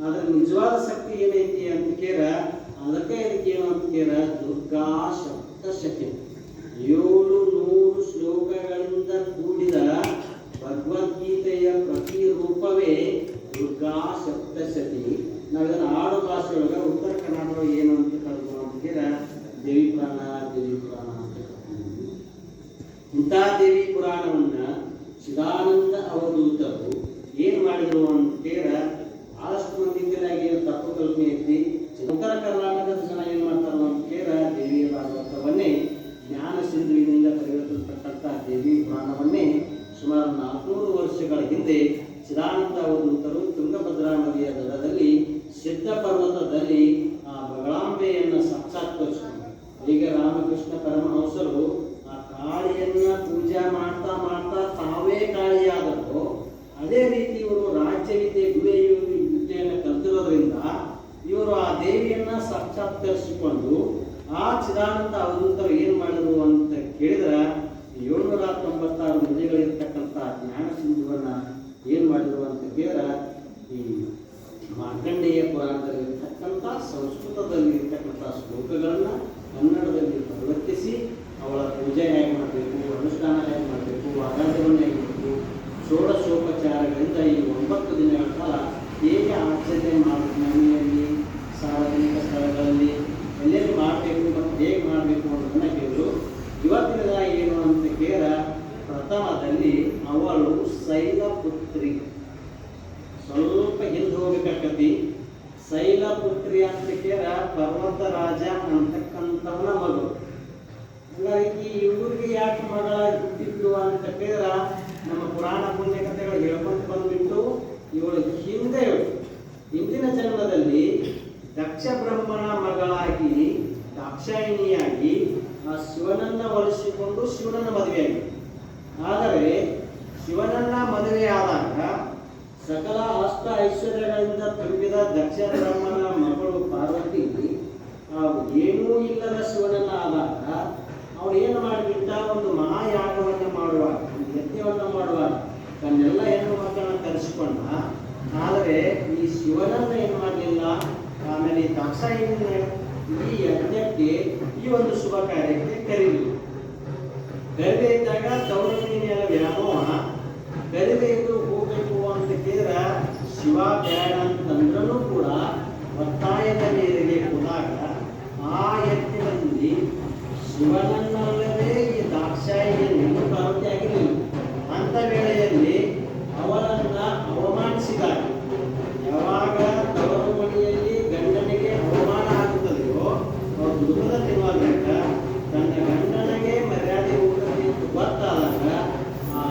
ಆದ್ರೆ ನಿಜವಾದ ಶಕ್ತಿ ಏನೈತಿ ಅಂತ ಕೇರ ಅದಕ್ಕೆ ಇದಕ್ಕೆ ಏನು ಅಂತ ಕೇರ ದುರ್ಗಾ ಸಪ್ತಶತಿ 700 ಶ್ಲೋಕಗಳಿಂದ ಕೂಡಿದ ಭಗವದ್ಗೀತೆಯ ಪ್ರತಿರೂಪವೇ ದುರ್ಗಾ ಸಪ್ತಶತಿ. ನಾವು ಇದನ್ನು ಆಡು ಭಾಷೆಯೊಳಗೆ ಉತ್ತರ ಕರ್ನಾಟಕ ಏನು ಅಂತ ಕರೆದು ಅಂತೀರ ದೇವಿ ಪುರಾಣ ಅಂತ ಕರ್ತೀವಿ. ಇಂಥ ದೇವಿ ಪುರಾಣವನ್ನ ಚಿದಾನಂದ ಅವಧೂತರು ಏನು ಮಾಡಿದ್ರು ಅಂತೇಳ ಬಹಳಷ್ಟು ಮಂದಿಗಾಗಿ ತಪ್ಪು ಕಲ್ಪನೆ ಐತಿ. ಉತ್ತರ ಕರ್ನಾಟಕದ ಜನ ಏನ್ ಮಾಡ್ತಾರ ಅಂತೇಳ ದೇವಿಯ ಭಾಗವತವನ್ನೇ ಜ್ಞಾನ ಸಿಂಧುವಿನಿಂದ ಪರಿವರ್ತಿಸತಕ್ಕಂಥ ದೇವಿ ಪುರಾಣವನ್ನೇ ಸುಮಾರು 400 ವರ್ಷಗಳ ಹಿಂದೆ ಚಿದಾನಂದ ಅವಧೂತರು ತುಂಗಭದ್ರಾ ನದಿಯ ದಡದಲ್ಲಿ ಸಿದ್ಧ ಪರ್ವತದಲ್ಲಿ ಆ ಬಗಳಾಂಬೆಯನ್ನು ಸಾಕ್ಷಾತ್ಕರಿಸಿಕೊಂಡರು. ಈಗ ರಾಮಕೃಷ್ಣ ಪರಮಹಂಸರು ಆ ಕಾಳಿಯನ್ನ ಪೂಜೆ ಮಾಡ್ತಾ ಮಾಡ್ತಾ ತಾವೇ ಕಾಳಿಯಾದರು. ಅದೇ ರೀತಿ ಇವರು ರಾಜ್ಯವಿದ್ಯೆ ವಿದ್ಯೆಯನ್ನು ಕಲ್ತಿರೋದ್ರಿಂದ ಇವರು ಆ ದೇವಿಯನ್ನ ಸಾಕ್ಷಾತ್ಕರಿಸಿಕೊಂಡು ಆ ಚಿದಾನಂದ ಅವಧೂತರು ಏನ್ ಮಾಡಿದ್ರು ಅಂತ ಕೇಳಿದ್ರೆ 796 ಮದುವೆಗಳಿರ್ತಕ್ಕಂಥ ಜ್ಞಾನ ಸಿಂಧುವನ್ನ ಏನ್ ಮಾಡಿದ್ರು ಅಂತ ಕೇಳಿದ್ರೆ ಈ ಮಾರ್ಕಂಡೇಯ ಪುರಾಣದಲ್ಲಿರ್ತಕ್ಕಂಥ ಸಂಸ್ಕೃತದಲ್ಲಿರ್ತಕ್ಕಂಥ ಶ್ಲೋಕಗಳನ್ನ ಕನ್ನಡದಲ್ಲಿ ಪರಿವರ್ತಿಸಿ ಅವಳ ಪೂಜೆ ಹೇಗೆ ಮಾಡಬೇಕು, ಅನುಷ್ಠಾನ ಹೇಗೆ ಮಾಡಬೇಕು, ಆರಾಧನೆ ಹೇಗೆ ಮಾಡಬೇಕು, ಷೋಡಶೋಪಚಾರಗಳಿಂದ ಈ 9 ದಿನಗಳ ಕಾಲ ಹೇಗೆ ಆಚರಣೆ ಮಾಡಬೇಕು, ಮನೆಯಲ್ಲಿ ಸಾರ್ವಜನಿಕ ಸ್ಥಳಗಳಲ್ಲಿ ಎಲ್ಲೆಲ್ಲಿ ಮಾಡಬೇಕು ಮತ್ತು ಹೇಗೆ ಮಾಡಬೇಕು ಅನ್ನೋದನ್ನ ಕೇಳಿದ್ರು. ಇವತ್ತಿನ ಏನು ಅಂತ ಕೇಳ ಪ್ರಥಮದಲ್ಲಿ ಅವಳು ಶೈಲಪುತ್ರಿ. ಸ್ವಲ್ಪ ಹಿಂದೆ ಹೋಗಬೇಕಾಕತಿ. ಶೈಲಪುತ್ರಿ ಅಂತ ಕೇಳ ಪರ್ವತ ರಾಜ ಅಂತಕ್ಕಂಥವನ ಮಗಳು. ಹಾಗಾಗಿ ಇವ್ರಿಗೆ ಯಾಕೆ ಮಗಳ ಹುಟ್ಟಿದ್ದು ಅಂತ ಕೇಳಿದ್ರ ನಮ್ಮ ಪುರಾಣ ಪುಣ್ಯ ಕಥೆಗಳು ಹೇಳ್ಕೊಂತ ಬಂದ್ಬಿಟ್ಟು ಇವಳು ಹಿಂದಿನ ಜನ್ಮದಲ್ಲಿ ದಕ್ಷ ಬ್ರಹ್ಮನ ಮಗಳಾಗಿ ದಾಕ್ಷಾಯಿಣಿಯಾಗಿ ಆ ಶಿವನನ್ನ ಒಲಿಸಿಕೊಂಡು ಶಿವನನ್ನ ಮದುವೆಯಾಗಿ. ಆದರೆ ಶಿವನನ್ನ ಮದುವೆಯಾದಾಗ ಸಕಲ ಅಷ್ಟ ಐಶ್ವರ್ಯಗಳಿಂದ ತುಂಬಿದ ದಕ್ಷ ಬ್ರಹ್ಮನ ಮಗಳು ಪಾರ್ವತಿ ಏನೂ ಇಲ್ಲದ ಶಿವನನ್ನ ಆದಾಗ ಅವಳು ಏನು ಮಾಡಿಬಿಟ್ಟ, ಒಂದು ಮಹಾಯಾಗವನ್ನು ಮಾಡುವಾಗ, ಒಂದು ಯಜ್ಞವನ್ನು ಮಾಡುವಾಗ ತನ್ನೆಲ್ಲ ಹೆಣ್ಣು ಮಕ್ಕಳನ್ನ ಕರೆಸಿಕೊಂಡ. ಆದರೆ ಈ ಶಿವನನ್ನ ಏನು ಮಾಡಲಿಲ್ಲ. ಆಮೇಲೆ ಈ ದಾಕ್ಷಾಯಿಣಿನ ಈ ಯಜ್ಞಕ್ಕೆ ಈ ಒಂದು ಶುಭ ಕಾರ್ಯಕ್ಕೆ ಕರೀಲಿಲ್ಲ. ಕರೆದೇ ಇದ್ದಾಗ ದೌರ್ಜನ್ಯ ವ್ಯಾಮೋಹ ಕರೆದೇ ಇದ್ದು ಹೋಗಬೇಕು ಅಂತ ಕೇಳಿದ್ರೆ ಶಿವ ಬೇಡ ಅಂತಂದ್ರೂ ಕೂಡ ಒತ್ತಾಯದ ಮೇರೆಗೆ ಹೋದಾಗ ಆ ಯಜ್ಞದಲ್ಲಿ ಶಿವನನ್ನಲ್ಲದೆ ಈ ದಾಕ್ಷಾಯಿಣಿಯನ್ನು ಪಾರ್ವತಿ ಆಗಿರಲಿಲ್ಲ. ಅಂತ ವೇಳೆಯಲ್ಲಿ ಅವಳನ್ನ ಅವಮಾನಿಸಿದಾಗ, ಯಾವಾಗ ತವರು ಮನೆಯಲ್ಲಿ ಗಂಡನಿಗೆ ಅವಮಾನ ಆಗುತ್ತದೆಯೋ ಅವರು ದುರ್ಗದ ತಿನ್ನುವಾಗ ತನ್ನ ಗಂಡನಿಗೆ ಮರ್ಯಾದೆ ಹೋಗುತ್ತದೆ ಅಂತ ಗೊತ್ತಾದಾಗ ಆ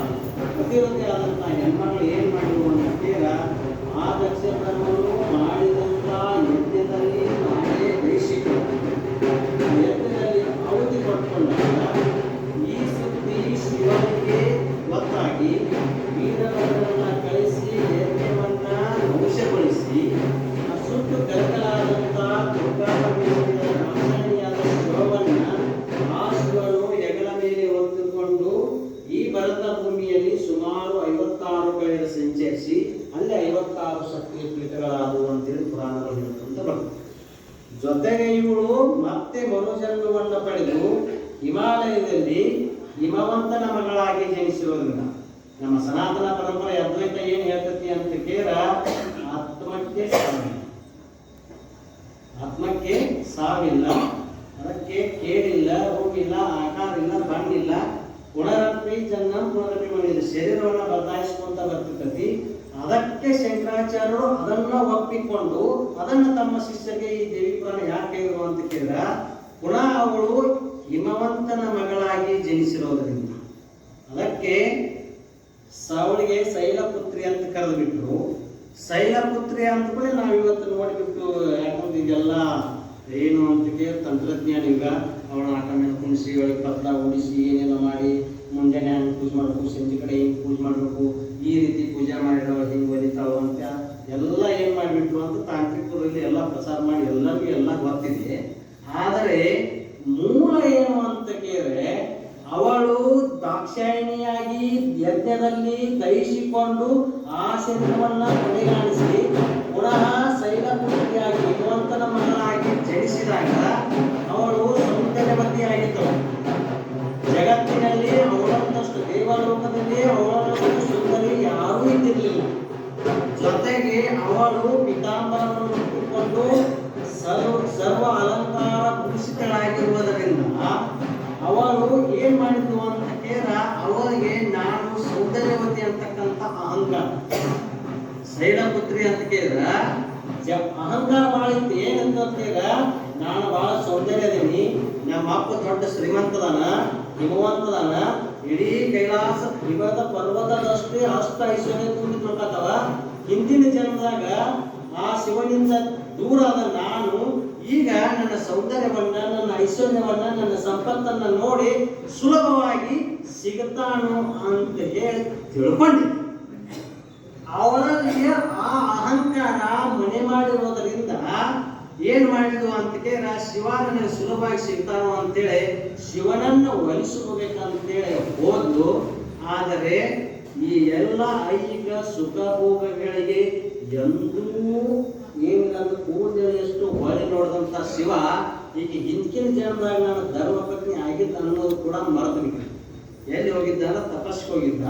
ಪ್ರತಿಯೊಂದೇ ಆದಂತಹ ಹೆಣ್ಮಗಳು ಏನ್ ಮಾಡಿದ್ರು ಅಂತ ಆ ದಕ್ಷ ಬ್ರಹ್ಮನು ಮಾಡಿದಂತ ಯಜ್ಞದಲ್ಲಿ ನಾನೇ ಬಯಸಿಕೊಂಡು ಯಜ್ಞದಲ್ಲಿ ಅವಧಿ ಪಡ್ಕೊಂಡಾಗ ಈ ಸುದ್ದಿ ಶಿವನಿಗೆ ಗೊತ್ತಾಗಿ ವೀರರನ್ನ ಕಳಿಸಿ ಯಜ್ಞವನ್ನ ವಂಶಗೊಳಿಸಿ ಸುಟ್ಟು ಕರಕಲಾದಂತ ದುರ್ಗಾಪರಮೇಶ್ವರಿಯ ರಾಮಾಯಣಿಯಾದ ಶಿವವನ್ನ ಆ ಶಿವನು ಹೆಗಲ ಮೇಲೆ ಹೊತ್ತುಕೊಂಡು ಈ ಭರತ ಭೂಮಿಯಲ್ಲಿ ಸುಮಾರು 56 ಕಡೆ ಸಂಚರಿಸಿ ಅಲ್ಲಿ 56 ಶಕ್ತಿಯ ಪೀಠಗಳಾದವು ಅಂತೇಳಿ ಪುರಾಣಗಳು ಹೇಳುತ್ತಂತ ಬರ್ತದೆ. ಜೊತೆಗೆ ಇವಳು ಮತ್ತೆ ಮನುಜನ್ಮವನ್ನು ಪಡೆದು ಹಿಮಾಲಯದಲ್ಲಿ ಹಿಮವಂತನ ಮಗಳಾಗಿ ಜನಿಸಿರೋದ್ರಿಂದ ನಮ್ಮ ಸನಾತನ ಪರಂಪರೆ ಅದ್ವೈತ ಏನ್ ಹೇಳ್ತತಿ ಅಂತ ಕೇಳ ಆತ್ಮಕ್ಕೆ ಸಾವಿಲ್ಲ, ಅದಕ್ಕೆ ಕೇಳಿಲ್ಲ, ರೋಗಿಲ್ಲ, ಆಕಾರ ಇಲ್ಲ, ಬಣ್ಣಿಲ್ಲ, ಪುನರಪಿ ಜನ್ಮ ಪುನರಪಿ ಮಾಡಿದ ಶರೀರವನ್ನು ಬದಲಾಯಿಸಿಕೊಂತ ಬರ್ತಿರ್ತತಿ. ಅದಕ್ಕೆ ಶಂಕರಾಚಾರ್ಯರು ಅದನ್ನ ಒಪ್ಪಿಕೊಂಡು ಅದನ್ನು ತಮ್ಮ ಶಿಷ್ಯರಿಗೆ ಈ ದೇವಿ ಪುರಾಣ ಯಾಕೆ ಹೇಳಿದ್ರು ಅಂತ ಕೇಳಿದ ಪುನಃ ಅವಳು ಹಿಮವಂತನ ಮಗಳಾಗಿ ಜನಿಸಿರೋದ್ರಿಂದ ಅದಕ್ಕೆ ಅವಳಿಗೆ ಶೈಲಪುತ್ರಿ ಅಂತ ಕರೆದು ಬಿಟ್ರು. ಶೈಲಪುತ್ರಿ ಅಂತ ಕೂಡ ನಾವು ಇವತ್ತು ನೋಡಿಬಿಟ್ಟು ಯಾಕಂದ್ರೆ ಈಗೆಲ್ಲ ಏನು ಅಂತ ಕೇಳಿ ತಂತ್ರಜ್ಞಾನ ಈಗ ಅವಳ ಆಟ ಮೇಲೆ ಕುಣಿಸಿ ಅವಳಿಗೆ ಪತ್ರ ಉಡಿಸಿ ಏನೆಲ್ಲ ಮಾಡಿ ಮುಂಜಾನೆ ಹಂಗೆ ಪೂಜೆ ಮಾಡಬೇಕು, ಸಂಜೆ ಕಡೆ ಹಿಂಗೆ ಪೂಜೆ ಮಾಡಬೇಕು, ಈ ರೀತಿ ಪೂಜೆ ಮಾಡಿದವಳು ಹಿಂಗೆ ಒಲಿತಾಳು ಅಂತ ಎಲ್ಲ ಏನು ಮಾಡಿಬಿಟ್ರು ಅಂತ ತಾಂತ್ರಿಕರಲ್ಲಿ ಎಲ್ಲ ಪ್ರಸಾರ ಮಾಡಿ ಎಲ್ಲರಿಗೂ ಎಲ್ಲ ಗೊತ್ತಿದೆ. ಆದರೆ ಮೂಲ ಏನು ಅಂತ ಕೇಳಿದ್ರೆ ಅವಳು ದಾಕ್ಷಾಯಿಣಿಯಾಗಿ ಯಜ್ಞದಲ್ಲಿ ದಹಿಸಿಕೊಂಡು ಆ ಶರೀರವನ್ನ ಕೊನೆಗಾಣಿಸಿ ಪುನಃ ಬಯಸಿದಾಗ ಅವಳು ಸೌಂದರ್ಯವತಿಯಾಗಿದ್ದಳು. ಜಗತ್ತಿನಲ್ಲಿ ಅವಳಂತಷ್ಟು ದೇವಲೋಕದಲ್ಲಿ ಅವಳಂತಷ್ಟು ಸುಂದರಿ ಯಾರೂ ಇದ್ದಿರಲಿಲ್ಲ. ಜೊತೆಗೆ ಅವಳು ಪೀತಾಂಬರವನ್ನು ಹುಟ್ಟಿಕೊಂಡು ಸರ್ವ ಅಲಂಕಾರ ಭೂಷಿತಳಾಗಿರುವುದರಿಂದ ಅವಳು ಏನ್ ಮಾಡಿದ್ಲು ಅಂತ ಕೇಳ ಅವಳಿಗೆ ನಾನು ಸೌಂದರ್ಯವತಿ ಅಂತಕ್ಕಂಥ ಅಹಂಕಾರ. ಶೈಲಪುತ್ರಿ ಅಂತ ಕೇಳಿದ್ರ ಅಹಂಕಾರ ಭಾಳ ಇತ್ತು. ಏನಂತ ಕೇಳ ನಾನು ಬಹಳ ಸೌಂದರ್ಯದೀನಿ, ನಮ್ಮ ಅಪ್ಪ ದೊಡ್ಡ ಶ್ರೀಮಂತದಾನ, ಹಿಮವಂತದಾನ, ಇಡೀ ಕೈಲಾಸ ಹಿಮದ ಪರ್ವತದಷ್ಟೇ ಅಷ್ಟ ಐಶ್ವರ್ಯ ತುಂಬಿ ತಿಳ್ಕೊತಾವ. ಹಿಂದಿನ ಜನ್ಮದಾಗ ಆ ಶಿವನಿಂದ ದೂರಾದ ನಾನು ಈಗ ನನ್ನ ಸೌಂದರ್ಯವನ್ನ, ನನ್ನ ಐಶ್ವರ್ಯವನ್ನ, ನನ್ನ ಸಂಪತ್ತನ್ನ ನೋಡಿ ಸುಲಭವಾಗಿ ಸಿಗುತ್ತಾನು ಅಂತ ಹೇಳಿ ತಿಳ್ಕೊಂಡಿದ್ದೆ. ಅವರಲ್ಲಿ ಆ ಅಹಂಕಾರ ಮನೆ ಮಾಡಿರೋದರಿಂದ ಏನ್ ಮಾಡಿದ್ವು ಅಂತ ಕೇಳ ಶಿವ ನನಗೆ ಸುಲಭವಾಗಿ ಸಿಗ್ತಾನೋ ಅಂತೇಳಿ ಶಿವನನ್ನ ಒಲಿಸ್ಕೋಬೇಕಂತೇಳಿ ಹೋದ್ಲು. ಆದರೆ ಈ ಎಲ್ಲ ಐಹಿಕ ಸುಖ ಭೋಗಗಳಿಗೆ ಎಂದೂ ಏನಿಲ್ಲ ಕೂದಲೆಷ್ಟು ಹೊಳೆ ನೋಡಿದಂಥ ಶಿವ ಈಗ ಹಿಂದಿನ ಜನ್ಮದಾಗ ನಾನು ಧರ್ಮಪತ್ನಿ ಆಗಿದ್ದ ಅನ್ನೋದು ಕೂಡ ಮರೆತು ಎಲ್ಲಿ ಹೋಗಿದ್ದ ತಪಸ್ಸಿಗೆ ಹೋಗಿದ್ದ.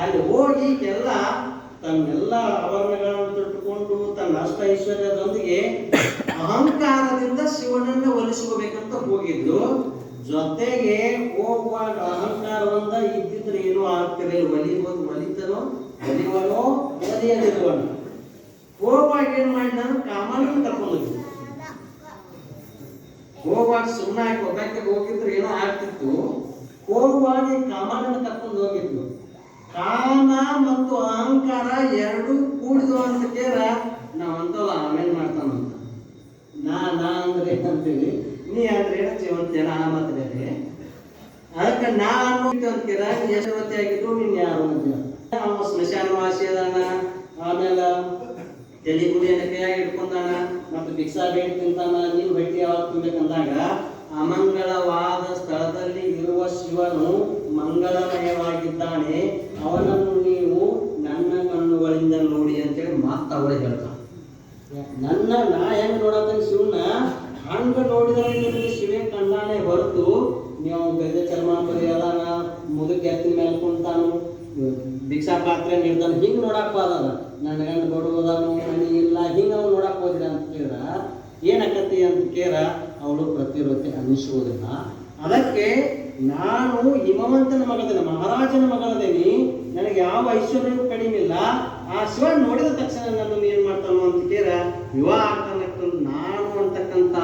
ಅಲ್ಲಿ ಹೋಗಿ ಎಲ್ಲ ತನ್ನೆಲ್ಲ ಆಭರಣಗಳನ್ನು ತೊಟ್ಟುಕೊಂಡು ತನ್ನ ಅಷ್ಟ ಐಶ್ವರ್ಯದೊಂದಿಗೆ ಅಹಂಕಾರದಿಂದ ಶಿವನನ್ನ ಒಲಿಸ್ಕೋಬೇಕಂತ ಹೋಗಿದ್ದು. ಜೊತೆಗೆ ಹೋಗುವಾಗ ಅಹಂಕಾರದಿಂದ ಇದ್ದಿದ್ರೆ ಏನೂ ಆಗ್ತಿರಲಿಲ್ಲ. ಒಲಿತನೋ ಒಲಿವನೋ ಒಲಿಯದಿರುವನು. ಹೋಗುವಾಗ ಏನ್ ಮಾಡಿ ನಾನು ಕಾಮನನ್ನು ಕರ್ಕೊಂಡು ಹೋಗಿದ್ದೆ. ಹೋಗುವಾಗ ಸುಮ್ಮನೆ ಒಬ್ಬಕ್ಕೆ ಹೋಗಿದ್ರೆ ಏನೋ ಆಗ್ತಿತ್ತು. ಹೋಗುವಾಗ ಕಾಮನನ್ನು ಕರ್ಕೊಂಡು ಹೋಗಿದ್ಲು. ಕಾಮ ಮತ್ತು ಅಹಂಕಾರ ಎರಡು ಕೂಡಿದು ಅಂತ ಕೇಳ ನಾವಂತಲ್ಲ ಆಮೇಲೆ ಮಾಡ್ತಾನಂತ. ನಾ ಅಂದ್ರೆ ಅಂತೇಳಿ ನೀ ಅಂದ್ರೆ ಜೀವಂತೇನ ಆ ಮಾತ್ರ ಅದಕ್ಕೆ ನಾ ಅನ್ನೋ ಅಂತೀರ ಯಶವತಿ ಆಗಿದ್ದು ನೀನ್ ಯಾರು ಅಂತೀರ. ಅವ ಸ್ಮಶಾನವಾಸಿ ಅದಾನ, ಆಮೇಲೆ ತೆಲಿಗುಡಿಯನ್ನು ಕೈಯಾಗಿ ಇಟ್ಕೊಂಡಾನ, ಮತ್ತು ಭಿಕ್ಷಾ ಬೇಡ ತಿಂತಾನ, ನೀವು ಭೇಟಿ ಯಾವಾಗ ತುಂಬಬೇಕಂದಾಗ ಅಮಂಗಳವಾದ ಸ್ಥಳದಲ್ಲಿ ಇರುವ ಶಿವನು ಮಂಗಳಮಯವಾಗಿದ್ದಾನೆ, ಅವನನ್ನು ನೀವು ನನ್ನ ಕಣ್ಣುಗಳಿಂದ ನೋಡಿ ಅಂತೇಳಿ ಮಾತವಳೆ ಹೇಳ್ತಾನೆ. ನಾ ಹೆಂಗ್ ನೋಡತ್ತೇನೆ ಶಿವನ ಹಂಗ ನೋಡಿದರೆ ನಿಮಗೆ ಶಿವೇ ಕಂಡಾನೆ ಹೊರತು ನೀವು ಗಜ ಚರ್ಮಾಂಬರಿ ಅದಾನ, ಮುದುಕ ಎತ್ತಿನ ಮೇಲೆ ಕುಂತಾನು, ಭಿಕ್ಷಾ ಪಾತ್ರೆ ನೀಡ್ತಾನೆ, ಹಿಂಗ್ ನೋಡಕ್ ಹೋದದ. ನನ್ನ ಗಂಡ ಬಡುವುದಾನು, ಮನಿ ಇಲ್ಲ, ಹಿಂಗ ಅವ್ನು ನೋಡಕ್ ಹೋದಿರ ಅಂತ ಕೇಳಿದ್ರ ಏನಾಕತಿ ಅಂತ ಕೇಳ ಅವಳು ಪ್ರತಿರೋಧಿ ಅನ್ನಿಸುವುದಿಲ್ಲ. ಅದಕ್ಕೆ ನಾನು ಹಿಮವಂತನ ಮಗದೇನೆ, ಮಹಾರಾಜನ ಮಗಳದೇನಿ, ನನಗೆ ಯಾವ ಐಶ್ವರ್ಯವೂ ಕಡಿಮೆ ಇಲ್ಲ. ಆ ಶಿವ ನೋಡಿದ ತಕ್ಷಣ ನನ್ನನ್ನು ಏನ್ ಮಾಡ್ತಾನೋ ಅಂತ ಕೇಳ ವಿವಾಹ ಆಗ್ತಾನಕ್ಕಂತ ನಾನು ಅಂತಕ್ಕಂಥ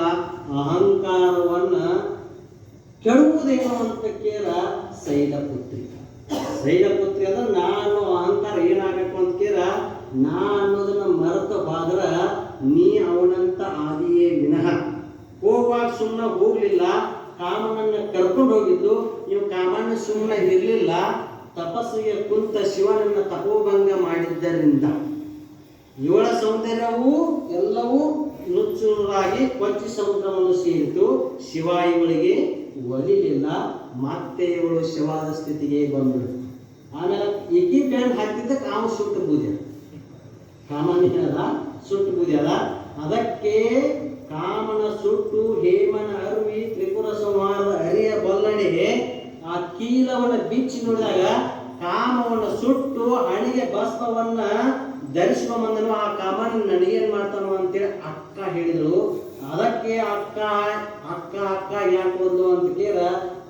ಅಹಂಕಾರವನ್ನ ಕೆಡುವುದೇನು ಅಂತ ಕೇಳ ಶೈಲಪುತ್ರಿ. ಶೈಲಪುತ್ರಿ ಅಂದ್ರೆ ನಾನು ಅಹಂಕಾರ ಏನಾಗಬೇಕು ಅಂತ ಕೇಳ ನಾ ಅನ್ನೋದನ್ನ ಮರೆತು ಹೋದ್ರ ನೀ ಅವನಂತ ಆದಿಯೇ ವಿನಃ. ಹೋಗುವಾಗ ಸುಮ್ಮನೆ ಹೋಗ್ಲಿಲ್ಲ, ಕಾಮನನ್ನ ಕರ್ಕೊಂಡು ಹೋಗಿದ್ದು. ನೀವು ಕಾಮನ ಸುಮ್ಮನೆ ಇರಲಿಲ್ಲ, ತಪಸ್ಸಿಗೆ ಕುಂತ ಶಿವನನ್ನ ತಪೋಭಂಗ ಮಾಡಿದ್ದರಿಂದ ಇವಳ ಸೌಂದರ್ಯವೂ ಎಲ್ಲವೂ ನುಚ್ಚುರಾಗಿ ಕೊಂಚಿ ಸಮುದ್ರವನ್ನು ಸೇರಿತು. ಶಿವ ಇವಳಿಗೆ ಒಲಿಲಿಲ್ಲ, ಮತ್ತೆ ಇವಳು ಶಿವಾದ ಸ್ಥಿತಿಗೆ ಬಂದಳು. ಆಮೇಲೆ ಏಕಿ ಪ್ಯಾಂಟ್ ಹಾಕಿದ್ದಕ್ಕೆ ಅವನು ಸುಟ್ಟು ಬೂದ್ಯ, ಕಾಮನ ಸುಟ್ಟು ಬೂದ್ಯದ. ಅದಕ್ಕೆ ಕಾಮನ ಸುಟ್ಟು ಹೇಮನ ಅರುವಿ ತ್ರಿಪುರ ಸಂಹಾರದ ಅರಿಯ ಬಲ್ಲಡೆ ಆ ಕೀಲವನ್ನ ಬಿಚ್ಚಿ ನೋಡಿದಾಗ ಕಾಮವನ್ನು ಸುಟ್ಟು ಹಣಿಗೆ ಭಸ್ಮವನ್ನ ಧರಿಸ್ಕೊಂಬಂದನು. ಆ ಕಾಮನ ನನಗೇನ್ ಮಾಡ್ತಾನೋ ಅಂತೇಳಿ ಅಕ್ಕ ಹೇಳಿದಳು. ಅದಕ್ಕೆ ಅಕ್ಕ ಅಕ್ಕ ಅಕ್ಕ ಯಾಕೆ ಬಂದು ಅಂತ ಕೇಳ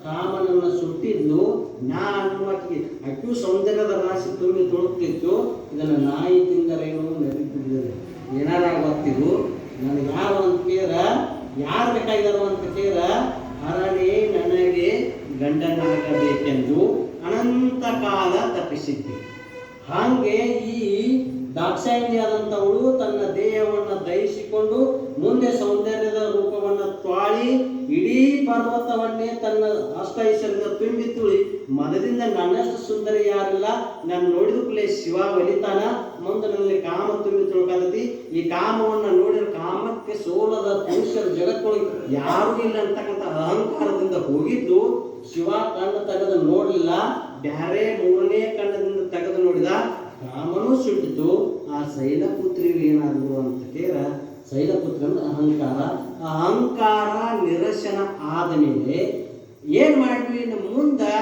ಕಾಮನನ್ನ ಸುಟ್ಟಿದ್ಲು. ನಾ ಅನ್ನುವಕ್ಕೆ ಅಕ್ಕೂ ಸೌಂದರ್ಯದ ರಾಶಿ ತುಂಬಿ ತುಳುಕ್ತಿತ್ತು. ಇದನ್ನು ನಾಯಿ ತಿಂದರೇನು ನಡೀತಿದ್ದಾರೆ ಏನಾರ ಗೊತ್ತಿದ್ದು. ನನಗೆ ಯಾರು ಅಂತ ಕೇಳ ಯಾರು ಬೇಕಾಗಿದ್ದಾರೋ ಅಂತ ಕೇಳ ಹರನೇ ನನಗೆ ಗಂಡನಾಗಬೇಕೆಂದು ಅನಂತ ಕಾಲ ತಪ್ಪಿಸಿದ್ದೆ. ಹಾಗೆ ಈ ದಾಕ್ಷಾಯಿಣಿ ಆದಂಥವಳು ತನ್ನ ದೇಹವನ್ನು ದಹಿಸಿಕೊಂಡು ಮುಂದೆ ಸೌಂದರ್ಯದ ರೂಪವನ್ನು ತಾಳಿ ಇಡೀ ಪರ್ವತವನ್ನೇ ತನ್ನ ಅಷ್ಟೈಶ್ವರ್ಯದ ತುಂಬಿ ತುಳಿ ಮನದಿಂದ ನನ್ನಷ್ಟು ಸುಂದರಿ ಯಾರಿಲ್ಲ, ನಾನು ನೋಡಿದ ಕೂಡಲೇ ಶಿವ ಒಲಿತಾನ, ಮುಂದೆ ನನ್ನಲ್ಲಿ ಕಾಮ ತುಂಬಿ ತುಳ್ಕಾದತಿ. ಈ ಕಾಮವನ್ನು ನೋಡಿದ್ರೆ ಕಾಮಕ್ಕೆ ಸೋಲದ ಪುರುಷರ ಜಗತ್ತೊಳಗೆ ಯಾರೂ ಇಲ್ಲ ಅಂತಕ್ಕಂಥ ಅಹಂಕಾರದಿಂದ ಹೋಗಿದ್ದು ಶಿವ ಕಣ್ಣು ತೆಗೆದು ನೋಡಲಿಲ್ಲ, ಬ್ಯಾರೆ ಮೂರನೇ ಕಣ್ಣದಿಂದ ತೆಗೆದು ನೋಡಿದ. ಕಾಮನೂ ಸುಟ್ಟಿತು. ಆ ಶೈಲಪುತ್ರಿಯು ಏನಾದ್ರು ಅಂತ ಕೇಳ ಶೈಲಪುತ್ರ ಅಂದ್ರೆ ಅಹಂಕಾರ. ಅಹಂಕಾರ ನಿರಸನ ಆದಮೇಲೆ ಏನು ಮಾಡಿದ್ವಿ, ಇನ್ನು ಮುಂದೆ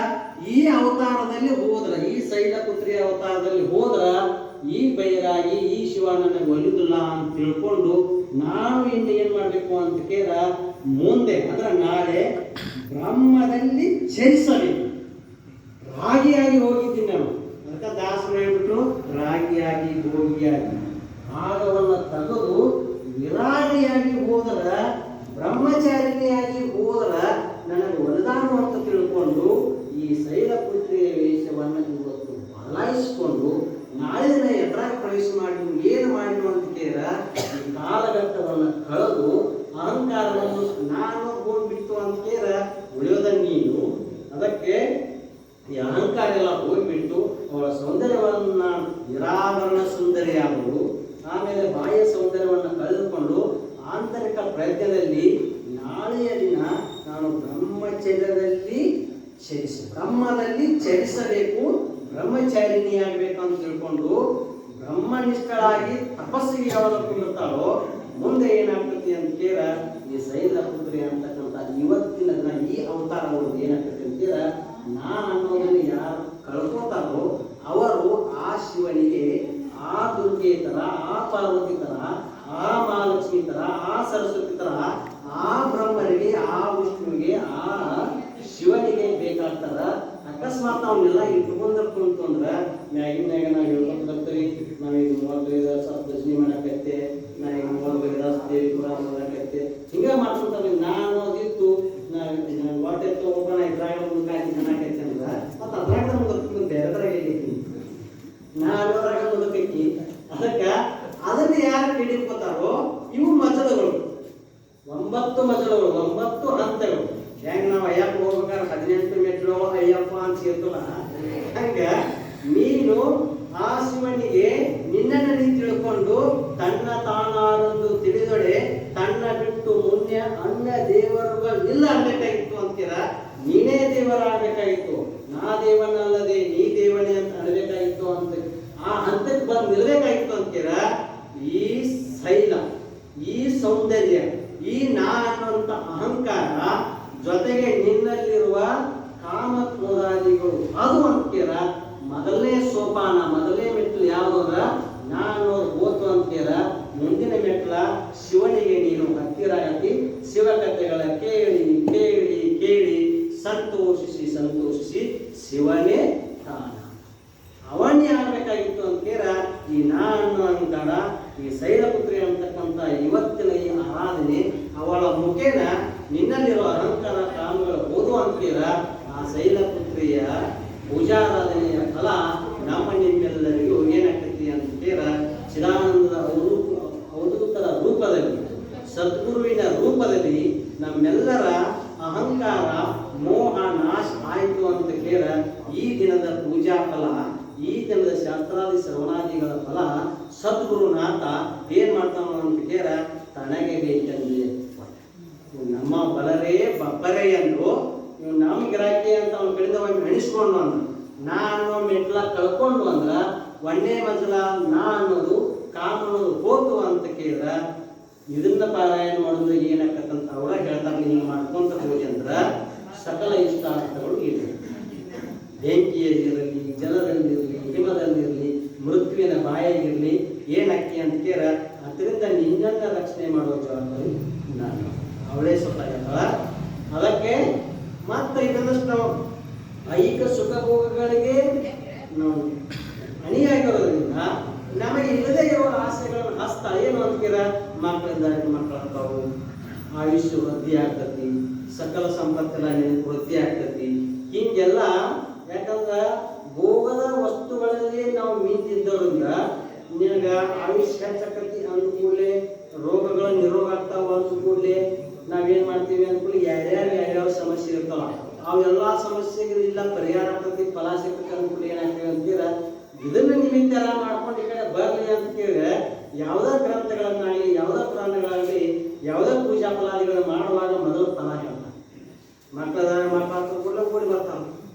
ಈ ಅವತಾರದಲ್ಲಿ ಹೋದ್ರ, ಈ ಶೈಲಪುತ್ರಿ ಅವತಾರದಲ್ಲಿ ಹೋದ್ರ ಈ ಬೈರಾಗಿ ಈ ಶಿವ ನನಗೆ ಒಲಿದಿಲ್ಲ ಅಂತ ತಿಳ್ಕೊಂಡು ನಾನು ಇನ್ನು ಏನು ಮಾಡಬೇಕು ಅಂತ ಕೇಳ ಮುಂದೆ ಅಂದ್ರೆ ನಾಳೆ ಬ್ರಹ್ಮದಲ್ಲಿ ಚರಿಸಬೇಕು. ರಾಗಿಯಾಗಿ ಹೋಗಿದ್ದೀನಿ ನಾನು, ಅದಕ್ಕೆ ದಾಸರು ಹೇಳ್ಬಿಟ್ರು ರಾಗಿಯಾಗಿ ಭೋಗಿಯಾಗಿ ಭಾಗವನ್ನು ತೆಗೆದು ವಿರಾಗಿಯಾಗಿ ಹೋದ್ರ, ಬ್ರಹ್ಮಚಾರಿಣಿಯಾಗಿ ಹೋದ್ರ ನನಗೆ ಒಲಿದಾನು ಅಂತ ತಿಳ್ಕೊಂಡು ಈ ಶೈಲಪುತ್ರಿಯ ವೇಷವನ್ನು ಇವತ್ತು ಬದಲಾಯಿಸಿಕೊಂಡು ನಾಳೆ ದಿನ ಎದುರಾಗಿ ಪ್ರವೇಶ ಮಾಡಿ ಏನು ಮಾಡಿದ್ರು ಅಂತ ಕೇಳ ಈ ಕಾಲಘಟ್ಟವನ್ನು ಕಳೆದು ಅಹಂಕಾರವನ್ನು ನಾನು ಹೋಗ್ಬಿಟ್ಟು ಅಂತ ಕೇಳ ಉಳಿಯೋದ ನೀನು. ಅದಕ್ಕೆ ಈ ಅಹಂಕಾರ ಎಲ್ಲ ಹೋಗ್ಬಿಟ್ಟು ಅವಳ ಸೌಂದರ್ಯವನ್ನ ನಿರಾವರಣ ಸುಂದರಿಯಾದಳು. ಆಮೇಲೆ ಬಾಹ್ಯ ಸೌಂದರ್ಯವನ್ನು ಕಳೆದುಕೊಂಡು ಆಂತರಿಕ ಪ್ರಜ್ಞೆಯಲ್ಲಿ ನಾಳೆಯ ದಿನ ನಾನು ಬ್ರಹ್ಮಚರ್ಯದಲ್ಲಿ ಬ್ರಹ್ಮದಲ್ಲಿ ಚರಿಸಬೇಕು, ಬ್ರಹ್ಮಚಾರಿಣಿಯಾಗಬೇಕು ಅಂತ ತಿಳ್ಕೊಂಡು ಬ್ರಹ್ಮನಿಷ್ಠಳಾಗಿ ತಪಸ್ಸಿಗೆ ಯಾವಾಗ ಕುಂದಿರ್ತಾಳೋ ಮುಂದೆ ಏನಾಗ್ತತಿ ಅಂತ ಕೇಳ ಈ ಶೈಲಪುತ್ರಿ ಅಂತಕ್ಕಂಥ ಇವತ್ತಿನ ದಿನ ಈ ಅವತಾರ ಅವ್ರದ್ದು ಏನಾಗ್ತದೆ ಅಂತ ಕೇಳ ನಾನು ಅನ್ನೋದನ್ನು ಯಾರು ಕಳ್ಕೋತಾರೋ ಅವರು ಆ ಶಿವನಿಗೆ ಆ ದುರ್ಗೆ ತರ, ಆ ಪಾರ್ವತಿ ತರ, ಆ ಮಹಾಲಕ್ಷ್ಮಿ ತರ, ಆ ಸರಸ್ವತಿ ತರ, ಆ ಬ್ರಹ್ಮನಿಗೆ, ಆ ವಿಷ್ಣುವಿಗೆ, ಆ ಶಿವನಿಗೆ ಬೇಕಾಗ್ತಾರ. ಅಕಸ್ಮಾತ್ ಅವನ್ನೆಲ್ಲ ಇಟ್ಕೊಂಡ್ತು ಅಂದ್ರೆ ಮ್ಯಾಗಿನ್ಯಾಗ ನಾವು ಹೇಳ್ಕೊಂಡು ಬರ್ತೀವಿ, ನಾವೀಗ 35 ವರ್ಷ ಭಜನೆ ಮಾಡಕತ್ತೆ, ನಾವೀಗ 35 ವರ್ಷ ದೇವಿ ಪುರಾಣ ಮಾಡಕತ್ತೆ, ಹಿಂಗ ಮಾಡ್ಕೊಂತ ನಾನು ಅದಿತ್ತು ವಾಟೆ ತಗೋಣ ಇದ್ರಾಗ ಮುಂದಾಕಿ ಅನ್ನಕೈತೆ ಅಂದ್ರೆ ಮತ್ತೆ ಅದ್ರಾಗ ಮುಂದಕ್ಕೆ ಬೇರೆದ್ರಾಗ ಹೇಳಿದ್ದೀನಿ ನಾನು ಅದ್ರಾಗ ಮುಂದಕ್ಕಿ. ಅದಕ್ಕೆ ಅದನ್ನ ಯಾರು ಹಿಡಿದ್ಕೋತಾರೋ ಇವು ಮಜಲಗಳು, 9 ಮಜಲಗಳು, 9 ಹಂತಗಳು. ಹೆಂಗ ನಾವು ಅಯ್ಯಪ್ಪ ಹೋಗ್ಬೇಕಾದ್ರೆ 18 ಮೆಟ್ಲು ಅಯ್ಯಪ್ಪ ಅಂತ ಸೇರ್ತಲ್ಲ, ಹಂಗ ನೀನು ಆ ಶಿವನಿಗೆ ನಿನ್ನನ್ನು ನೀ ತಿಳ್ಕೊಂಡು ತನ್ನ ತಾನಾರೊಂದು ತಿಳಿದೊಡೆ ತನ್ನ ಬಿಟ್ಟು ಮುನ್ಯ ಅನ್ಯ ದೇವರುಗಳಿಲ್ಲ ಅನ್ಬೇಕಾಗಿತ್ತು ಅಂತೀರ. ನೀನೇ ದೇವರಾಗಬೇಕಾಗಿತ್ತು, ನಾ ದೇವನಲ್ಲದೆ ನೀ ದೇವನೇ ಅಂತ ಅನ್ಬೇಕಾಗಿತ್ತು ಅಂತ ಆ ಹಂತಕ್ಕೆ ಬಂದು ನಿಲ್ಬೇಕಾಗಿತ್ತು ಅಂತೀರ. ಈ ಶೈಲ, ಈ ಸೌಂದರ್ಯ, ಈ ನಾ ಅನ್ನುವಂಥ ಅಹಂಕಾರ ಜೊತೆಗೆ ನಿನ್ನಲ್ಲಿರುವ ಕಾಮ ಕ್ರೋಧಾದಿಗಳು ಅದು ಅಂತೀರ. ಮೊದಲನೇ ಸೋಪಾನ, ಮೊದಲನೇ ಮೆಟ್ಲು ಯಾವುದರ ನಾನು ಓತು ಅಂತೀರ. ಮುಂದಿನ ಮೆಟ್ಲ ಶಿವನಿಗೆ ನೀನು ಹತ್ತಿರಾಗಿ ಶಿವಕಥೆಗಳ ಕೇಳಿ ಕೇಳಿ ಕೇಳಿ ಸಂತೋಷಿಸಿ ಸಂತೋಷಿಸಿ ಶಿವನೇ ತಾನ ಅವನೇ ಆಗಬೇಕಾಗಿತ್ತು ಅಂತೀರ. ಈ ನಾನು ಅಹಂಕಾರ, ಈ ಶೈಲಪುತ್ರಿ ಅಂತಕ್ಕಂಥ ಇವತ್ತಿನ ಈ ಆರಾಧನೆ ಅವಳ ಮುಖೇನ ನಿನ್ನಲ್ಲಿರೋ ಅಹಂಕಾರ ಕಾಮಗಳು ಹೋದು ಅಂತೀರ. ಆ ಶೈಲಪುತ್ರಿಯ ಪೂಜಾರಾಧನೆಯ ಫಲ ನಮ್ಮ ನಿಮ್ಮೆಲ್ಲರಿಗೂ ಏನಾಗ್ತೈತಿ ಅಂತೀರ. ಚಿದಾನಂದದ ಅವಧೂತರ ರೂಪದಲ್ಲಿ, ಸದ್ಗುರುವಿನ ರೂಪದಲ್ಲಿ ನಮ್ಮೆಲ್ಲರ ಅಹಂಕಾರ ಮೋಹ ನಾಶ ಆಯಿತು ಅಂತ ಕೇಳ ಈ ದಿನದ ಪೂಜಾ ಫಲ, ಈ ದಿನದ ಶಾಸ್ತ್ರಾದಿ ಶ್ರವಣಾದಿಗಳ ಫಲ ಸದ್ಗುರುನಾಥ ಏನ್ ಮಾಡ್ತಾನ ಅಂತ ಕೇಳ ತನಗೆ ಬೇಕಂದ್ರೆ ನಮ್ಮ ಬಲರೇ ಬಬ್ಬರೇ ಅಂದ್ರು ನೀವು ನಮ್ಮ ಗಿರಾಕಿ ಅಂತ ಅವ್ನ ಕಡೆಯಿಂದ ಒಮ್ಮೆ ಎಣಿಸ್ಕೊಂಡು ಅಂದ. ನಾ ಅನ್ನೋ ಮೆಟ್ಲ ಕಳ್ಕೊಂಡು ಅಂದ್ರ ಒಂದೇ ಮಜಲ ನಾ ಅನ್ನೋದು ಕಾಮ ಅನ್ನೋದು ಹೋತು ಅಂತ ಕೇಳಿದ್ರ ಇದನ್ನ ಪಾರಾಯಣ ಮಾಡಿದ್ರೆ ಏನಾಗತ್ತಂತ ಅವರ ಹೇಳ್ತಾರೆ. ನೀವು ಮಾಡ್ಕೊಂತ ಹೋಗಿ ಅಂದ್ರ ಸಕಲ ಇಷ್ಟಾರ್ಥಗಳು ಇದೆ. ಬೆಂಕಿಯಲ್ಲಿರಲಿ, ಜಲದಲ್ಲಿರಲಿ, ಹಿಮದಲ್ಲಿರಲಿ, ಮೃತ್ಯುವಿನ ಬಾಯಾಗಿರಲಿ ಏನಾಕಿ ಅಂತ ಕೇಳ ಅದರಿಂದ ನಿನ್ನನ್ನ ರಕ್ಷಣೆ ಮಾಡುವ ಜವಾಬ್ದಾರಿ ನಾನು, ಅವಳೇ ಸ್ವತಃ. ಅದಕ್ಕೆ ಮತ್ತೆ ಇದನ್ನಷ್ಟು ನಾವು ಐಹಿಕ ಸುಖ ಭೋಗಗಳಿಗೆ ನಾವು ಅಣಿಯಾಗಿರೋದ್ರಿಂದ ನಮಗೆ ಇಲ್ಲದೇ ಇರೋ ಆಸೆಗಳನ್ನು ಹಸ್ತ ಏನು ಅಂತೀರ, ಮಕ್ಕಳಿಂದ ಮಕ್ಕಳಾಗ್ತಾವು, ಆಯುಷ್ಯ ವೃದ್ಧಿ ಆಗ್ತತಿ, ಸಕಲ ಸಂಪತ್ತೆಲ್ಲ ನಿನಗೆ ವೃದ್ಧಿ ಆಗ್ತತಿ. ಹಿಂಗೆಲ್ಲ ಯಾಕಂದ್ರೆ ಭೋಗದ ವಸ್ತುಗಳಲ್ಲಿ ನಾವು ಮೀಂತಿದ್ದರಿಂದ ನಿನಗೆ ಆಯುಷ್ಯ ಹೆಚ್ಚಾಕತಿ ಅಂದ ಕೂಡಲೇ ರೋಗಗಳ ನಿರೋಗ ಆಗ್ತಾವ ಅಂದ ಕೂಡಲೇ ನಾವೇನ್ ಮಾಡ್ತೀವಿ ಅಂದ್ಕೂಡಲೇ ಯಾರ್ಯಾವ ಸಮಸ್ಯೆ ಇರ್ತಾವ ಅವೆಲ್ಲ ಸಮಸ್ಯೆಗಳಿಲ್ಲ ಪರಿಹಾರ ಆಗ್ತತಿ, ಫಲ ಸಿಗ್ತದೆ ಅಂದ್ಕೂಡಲೇ ಏನಾಗ್ತೀವಿ ಅಂತೀರ. ಇದನ್ನ ನಿಮಿತ್ತ ಮಾಡ್ಕೊಂಡು ಈ ಕಡೆ ಬರಲಿ ಅಂತ ಕೇಳಿದ್ರೆ ಯಾವುದೇ ಗ್ರಂಥಗಳನ್ನಾಗಲಿ, ಯಾವುದೇ ಪುರಾಣಗಳಾಗಲಿ, ಯಾವುದೇ ಪೂಜಾ ಫಲಾದಿಗಳು ಮಾಡುವಾಗ ಮೊದಲು ಫಲ ಹೇಳ್ತಾರೆ. ಮಕ್ಕಳ ಕೂಡಲೇ ಕೂಡಿ ಬರ್ತಾನೆ,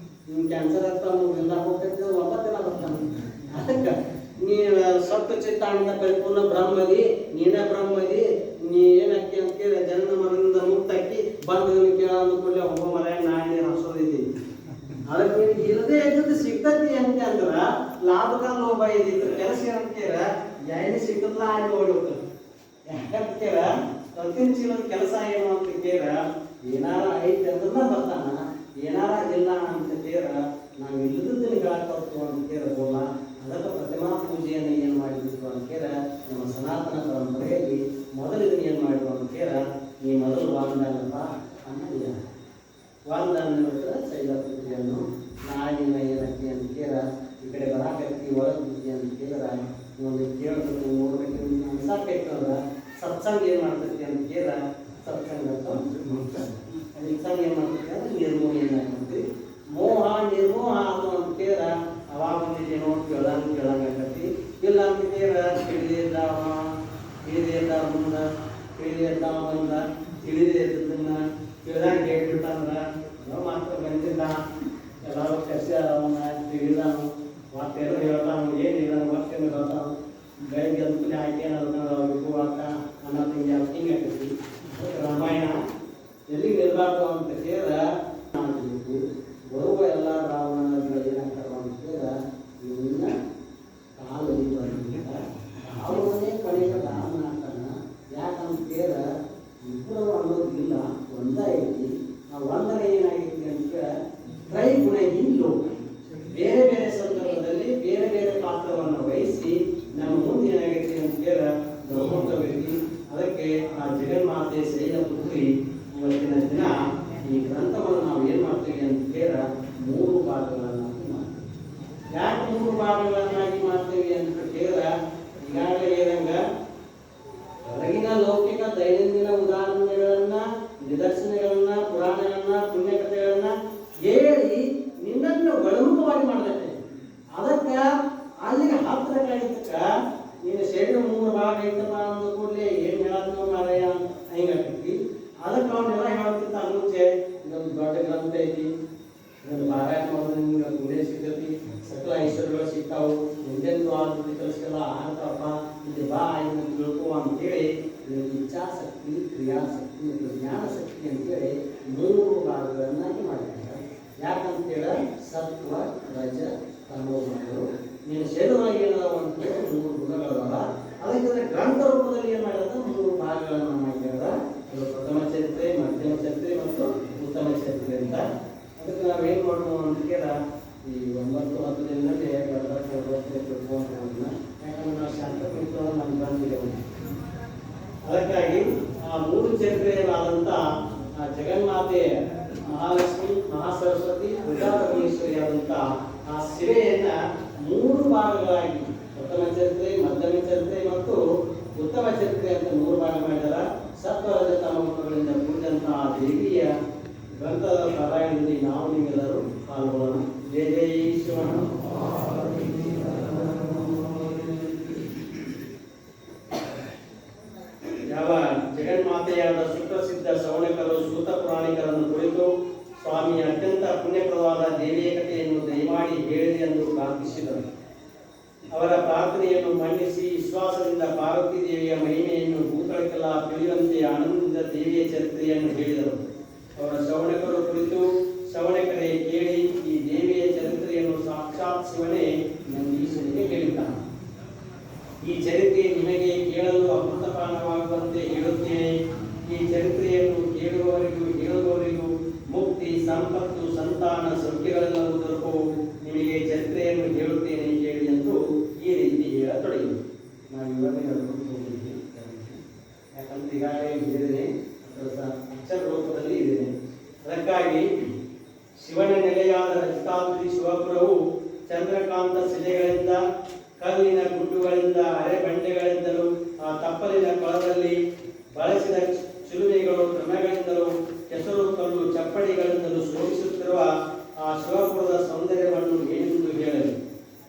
ನಿಮ್ಗೆ ಕ್ಯಾನ್ಸರ್ ಆಗ್ತಾವ, ಎಲ್ಲ ಹೋಗ್ತೈತಿ, 9 ದಿನ ಬರ್ತಾನೆ. ಅದಕ್ಕೆ ನೀ ಸತ್ತು ಚಿತ್ತ ಅಂತ ಪರಿಪೂರ್ಣ ಬ್ರಹ್ಮದಿ, ನೀನೇ ಬ್ರಹ್ಮದಿ, ನೀ ಏನಕ್ಕೆ ಅಂತ ಕೇಳಿ ಜನ್ಮ ಬಂದು ಕೇಳೋ ಕೂಡಲೇ ಒಬ್ಬ ಮರ ನಾಯಿ ಹಸೋದೈತಿ ಅದಕ್ಕೆ ಇಲ್ಲದೆ ಇದ್ದದ್ದು ಸಿಗ್ತತಿ ಅಂತ ಅಂದ್ರ ಲಾಭಕ್ಕ ಲೋಭ ಇದ್ದಿತ್ತು ಕೆಲಸ ಏನಂತೀರ ಎಣ್ಣೆ ಸಿಕ್ಕತ್ಲ ಆಗಿ ಓಡಿ ಹೋಗ್ತದೆ ಯಾಕಂತೀರ ಕಲ್ತಿನ ಚೀಲದ ಕೆಲಸ ಏನು ಅಂತ ಕೇಳ ಏನಾರ ಐತೆ ಅಂದ್ರೆ ಬರ್ತಾನ ಏನಾರ ಇಲ್ಲ ಅಂತ ಕೇಳ ನಾವು ಇಲ್ಲದನ್ನ ಹೇಳಕ್ಕಾಗ್ತು ಅಂತ ಕೇಳಬೋಲ್ಲ ಅದಕ್ಕೆ ಪ್ರತಿಮಾ ಪೂಜೆಯನ್ನು ಏನು ಮಾಡಿದ್ರು ಅಂತ ಕೇಳ ನಮ್ಮ ಸನಾತನ ಪರಂಪರೆಯಲ್ಲಿ ಮೊದಲು ಇದನ್ನ ಏನು ಮಾಡಿದ್ರು ಅಂತ ಕೇಳ ನೀ ಮೊದಲು ವಾಲ್ದಾನಪ್ಪ ಅನ್ನೋದಿಲ್ಲ ವಾಲ್ದಾನ ಶೈಲ ಪೂಜೆಯನ್ನು ನಾಳಿನ ಏನಕ್ಕೆ ಅಂತ ಕೇಳ ಈ ಕಡೆ ಬರಾಕತ್ತಿ ಒಳ ಪೂಜೆ ಅಂತ ಕೇಳಿದ್ರ ಒಂದು ಕೇಳಬೇಕು ನೋಡ್ಬೇಕು ಸಾಕೈತಂದ್ರ ಸತ್ಸಂಗ ಏನು ಮಾಡ್ತೈತಿ ಅಂತ ಕೇಳ ಸತ್ಸಂಗ ಸತ್ಸಂಗ ಏನು ಮಾಡ್ತೈತಿ ಅಂದ್ರೆ ನಿರ್ಮೂಲನೆ ಆಗ್ತೈತಿ ಮೋಹ ನಿರ್ಮೋಹ ಅದು ಅಂತ ಕೇಳ ಅವಾಗ ಬಂದಿದ್ದೇನೋ ಕೇಳಂಗಾಕತಿ ಇಲ್ಲ ಅಂತ ಕೇಳ ತಿಳಿದಿದ್ದಾವ ಮುಂದ ತಿಳಿದಿದ್ದಾವ ಬಂದ ತಿಳಿದೇ ಇದ್ದದನ್ನ ತಿಳಿದಂಗೆ ಹೇಳ್ಬಿಟ್ಟಂದ್ರ ನಾವು ಮಾತ್ರ ಬಂದಿಲ್ಲ ಎಲ್ಲರೂ ಕಸಿ ಅವನ್ನ ತಿಳಿದಾನು ಮತ್ತೇನು ಹೇಳ್ತಾನು ಏನಿಲ್ಲ ಮತ್ತೇನು ಹೇಳ್ತಾನು ಬೆಳಗ್ಗೆ ಅನುಕೂಲ ಆಯ್ಕೆ ಅನ್ನೋದನ್ನ ಅಕ್ಕ ಅನ್ನ ತಿಂಡಿ ಹಿಂಗೆ ಆಕೈತಿ ರಾಮಾಯಣ ಎಲ್ಲಿ ನಿಲ್ಬಾರ್ದು ಅಂತ ಕೇಳ ಮಾಡಬೇಕು ಬರುವ ಎಲ್ಲ ರಾವಣಗಳು ಏನಾಗ್ತಾರ ಅಂತ ಕೇಳ ಇವನ್ನ ಕಾಲಲ್ಲಿ ಬಂದಿಲ್ಲ ಅವನೇ ಕಡೆಗೆ ರಾಮನ ಆಗ್ತಾನ ಯಾಕಂತ ಕೇಳ ಇಬ್ಬರು ಅನ್ನೋದಿಲ್ಲ ಒಂದ ಐತಿ ಆ ಒಂದನೇ ಏನಾಗೈತಿ ಅಂತ ಕೇಳ ತ್ರೈಗುಣ ಲೋಕ ಬೇರೆ ಬೇರೆ ಸಂದರ್ಭದಲ್ಲಿ ಬೇರೆ ಬೇರೆ ಪಾತ್ರವನ್ನು ವಹಿಸಿ ನಮ್ಮ ಮುಂದೆ ಏನಾಗೈತಿ ಅಂತ ಕೇಳ ಗೌರವಿಸಿ ಅದಕ್ಕೆ ಆ ಜಗನ್ಮಾತೆ ಶೈಲಪುತ್ರಿ ಇವತ್ತಿನ ದಿನ ಈ ಗ್ರಂಥವನ್ನು ನಾವು ಏನ್ ಮಾಡ್ತೀವಿ ಅಂತ ಕೇಳ 3 ಭಾಗಗಳನ್ನಾಗಿ ಮಾಡ್ತೀವಿ. ಯಾಕೆ 3 ಭಾಗಗಳನ್ನಾಗಿ ಮಾಡ್ತೀವಿ ಅಂತ ಕೇಳ ಈಗಾಗಲೇ ಏನಂಗ ಹೊರಗಿನ ಲೌಕಿಕ ದೈನಂದಿನ ಉದಾಹರಣೆಗಳನ್ನ ನಿದರ್ಶನಗಳನ್ನ ಪುರಾಣಗಳನ್ನ ಪುಣ್ಯಕಥೆಗಳನ್ನ ಹೇಳಿ ನಿನ್ನನ್ನು ಒಳಮುಖವಾಗಿ ಮಾಡಬೇಕು. ಅದಕ್ಕ ಅಲ್ಲಿಗೆ ಹತ್ತಿರ ಕಾಯ್ದಕ್ಕ ನೀನು ಶರೀರ 3 ಭಾಗ ಐತಪ್ಪ ಅಂದ ಕೂಡಲೇ ಏನ್ ಹೇಳತ್ನೋ ಮಾರಾಯ ಹಿಂಗಾಕೈತಿ. ಅದಕ್ಕೆ ಅವನ್ನೆಲ್ಲ ಹೇಳ್ತಿತ್ತ ಮುಂಚೆ ಇದೊಂದು ದೊಡ್ಡ ಗ್ರಂಥ ಐತಿ, ಇದೊಂದು ಪಾರಾಯಣ ಮಾಡೋದು ನಿಮ್ಗೆ ಪುಣ್ಯ ಸಿಗ್ತೈತಿ, ಸಕಲ ಐಶ್ವರ್ಯಗಳು ಸಿಗ್ತಾವು, ಎಂದೆಂದು ಆದ್ರೂ ಕೆಲಸಕ್ಕೆಲ್ಲ ಆಗ್ತಾವಪ್ಪ, ಇಲ್ಲಿ ಬಾ ಇದನ್ನು ತಿಳ್ಕೋ ಅಂತೇಳಿ ಇಚ್ಛಾಶಕ್ತಿ, ಕ್ರಿಯಾಶಕ್ತಿ ಮತ್ತು ಜ್ಞಾನಶಕ್ತಿ ಅಂತೇಳಿ 3 ಭಾಗಗಳನ್ನಾಗಿ ಮಾಡಿದ್ದಾರೆ. ಯಾಕಂತೇಳ ಸತ್ವ ರಜ ತಮೋಗುಣಗಳು ನೀನು ಶರೀರವಾಗಿ ಏನದಾವ ಅಂತ 3 ಗುಣಗಳವ. ಅದಕ್ಕೆ ಗ್ರಂಥ ರೂಪದಲ್ಲಿ ಏನು ಮಾಡಿದ 3 ಭಾಗಗಳನ್ನು ಮಾಡಿದ. ಪ್ರಥಮ ಚರಿತ್ರೆ, ಮಧ್ಯಮ ಚರಿತ್ರೆ ಮತ್ತು ಉತ್ತಮ ಚರಿತ್ರೆ ಅಂತ. ಅದಕ್ಕೆ ನಾವೇನು ಮಾಡ್ಬೋದು ಅಂತ ಕೇಳ ಈ 9-10 ದಿನದಲ್ಲಿ ಯಾಕಂದ್ರೆ ನಾವು ಶಾಂತ ಕುರಿತು ನಮ್ಗೆ ಬಂದಿದೆ. ಅದಕ್ಕಾಗಿ ಆ 3 ಚರಿತ್ರೆಯಲ್ಲಾದಂಥ ಆ ಜಗನ್ಮಾತೆ ಮಹಾಲಕ್ಷ್ಮಿ, ಮಹಾಸರಸ್ವತಿ, ಪ್ರಜಾಪರಮೇಶ್ವರಿ ಆದಂಥ ಆ ಶಿವೆಯನ್ನ 3 ಭಾಗಗಳಾಗಿ ಪ್ರಥಮ ಚರಿತ್ರೆ, ಮಧ್ಯಮ ಚರಿತ್ರೆ ಮತ್ತು ಉತ್ತಮ ಚರಿತ್ರೆ ಅಂತ 3 ಭಾಗ ಮಾಡಿದಾರ. ಸತ್ವರಜ ತಮಗುಣಗಳಿಂದ ಕೂಡಿದಂತಹ ದೇವಿಯ ಗ್ರಂಥದ ಪಾರಾಯಣದಲ್ಲಿ ನಾವು ನೀವೆಲ್ಲರೂ ಪಾಲ್ಗೊಳ್ಳೋಣ. ಜಯ ಜೈ ಶಿವನ. ಯಾವ ಜಗನ್ಮಾತೆಯಾದ ಸುಪ್ರಸಿದ್ಧ ಸವಣಕರು ಸೂತ ಪುರಾಣಿಕರನ್ನು ಕುರಿತು ಸ್ವಾಮಿ ಅತ್ಯಂತ ಪುಣ್ಯಪ್ರದವಾದ ದೇವಿಯ ಕಥೆಯನ್ನು ದಯಮಾಡಿ ಹೇಳಿದೆ ಎಂದು ಪ್ರಾರ್ಥಿಸಿದರು. ಅವರ ಪ್ರಾರ್ಥನೆಯನ್ನು ಮನ್ನಿಸಿ ವಿಶ್ವಾಸದಿಂದ ಪಾರ್ವತಿ ದೇವಿಯ ಮಹಿಮೆಯನ್ನು ಭೂತಳಕ್ಕೆಲ್ಲ ತಿಳಿಯುವಂತೆ ಆನಂದದ ದೇವಿಯ ಚರಿತ್ರೆಯನ್ನು ಹೇಳಿದರು. ಅವರ ಶ್ರವಣಕರು ಕುರಿತು ಶ್ರವಣಕರೇ ಕೇಳಿ, ಈ ದೇವಿಯ ಚರಿತ್ರೆಯನ್ನು ಸಾಕ್ಷಾತ್ ಶಿವನೇ ನಂದೀಶನಿಗೆ ಹೇಳಿದ್ದಾನೆ. ಈ ಚರಿತ್ರೆ ನಿಮಗೆ ಕೇಳಲು ಅಮೃತಪಾನವಾಗುವಂತೆ ಹೇಳುತ್ತೇನೆ. ಈ ಚರಿತ್ರೆಯನ್ನು ಕೇಳುವವರಿಗೂ ಹೇಳುವವರಿಗೂ ಮುಕ್ತಿ, ಸಂಪತ್ತು, ಸಂತಾನ, ಸೌಖ್ಯಗಳೆಲ್ಲವೂ ದೊರಕುವು. ನಿಮಗೆ ಚರಿತ್ರೆಯನ್ನು ಹೇಳುತ್ತೇನೆ ಕೇಳಿ ಎಂದು ಈ ರೀತಿ ಹೇಳತೊಡಗಿದರು. ನಾವು ಇವತ್ತೇ ಹೇಳ್ಕೊಂಡು ಹೋಗಿದ್ದೀವಿ, ಯಾಕಂದ್ರೆ ಈಗಾಗಲೇ ಹೇಳಿದ್ದೇನೆ, ಅಕ್ಷರ ರೂಪದಲ್ಲಿ ಇದ್ದೇನೆ. ಅದಕ್ಕಾಗಿ ಶಿವನ ನೆಲೆಯಾದ ರಜತಾದ್ರಿ ಶಿವಪುರವು ಚಂದ್ರಕಾಂತ ಶಿಲೆಗಳಿಂದ, ಕಲ್ಲಿನ ಗುಡ್ಡುಗಳಿಂದ, ಅರೆಬಂಡೆಗಳಿಂದಲೂ, ಆ ತಪ್ಪಲಿನ ಕೊಳದಲ್ಲಿ ಬಳಸಿದ ಚಿಲುಮೆಗಳು, ಕ್ರಮಗಳಿಂದಲೂ, ಕೆಸರು ಕಲ್ಲು ಚಪ್ಪಡಿಗಳಿಂದಲೂ ಶೋಭಿಸುತ್ತಿರುವ ಆ ಶಿವಪುರದ ಸೌಂದರ್ಯವನ್ನು ಏನೆಂದು ಹೇಳಲಿ.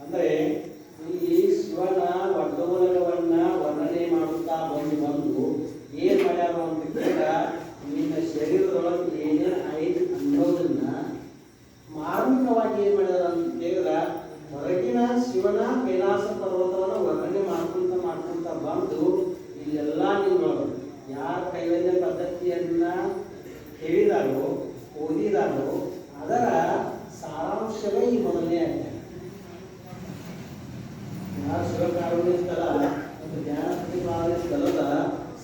ಅಂದರೆ ಇಲ್ಲಿ ಶಿವನ ಒಡ್ಡೋಲಗವನ್ನ ವರ್ಣನೆ ಮಾಡುತ್ತಾ ಬಂದು ಏನ್ ಮಾಡ್ಯಾರ ಅಂತ ಕೇಳ, ನಿನ್ನ ಶರೀರದೊಳಗೆ ಏನೇನು ಐದು ಅನ್ನೋದನ್ನ ಮಾರ್ಮಿಕವಾಗಿ ಏನ್ ಮಾಡ್ಯಾರ ಅಂತ ಕೇಳಿದ್ರ ಹೊರಗಿನ ಶಿವನ ಕೈಲಾಸ ಪರ್ವತವನ್ನು ವರ್ಣನೆ ಮಾಡ್ಕೊಂತ ಬಂದು ಇಲ್ಲೆಲ್ಲ ನಿನ್ನೊಳಗೆ ಯಾರ ಕೈವಲ್ಯ ಪದ್ಧತಿಯನ್ನ ಕೇಳಿದಾರೋ ಓದಿದಾರೋ ಅದರ ಸಾರಾಂಶವೇ ಈ ಮೊದಲನೇ ಅಧ್ಯಾಯ. ಯಾರು ಶಿವಕಾರುಣ್ಯ ಸ್ಥಳ ಮತ್ತು ಜ್ಞಾನ ಪ್ರತಿಪಾದನೆ ಸ್ಥಳದ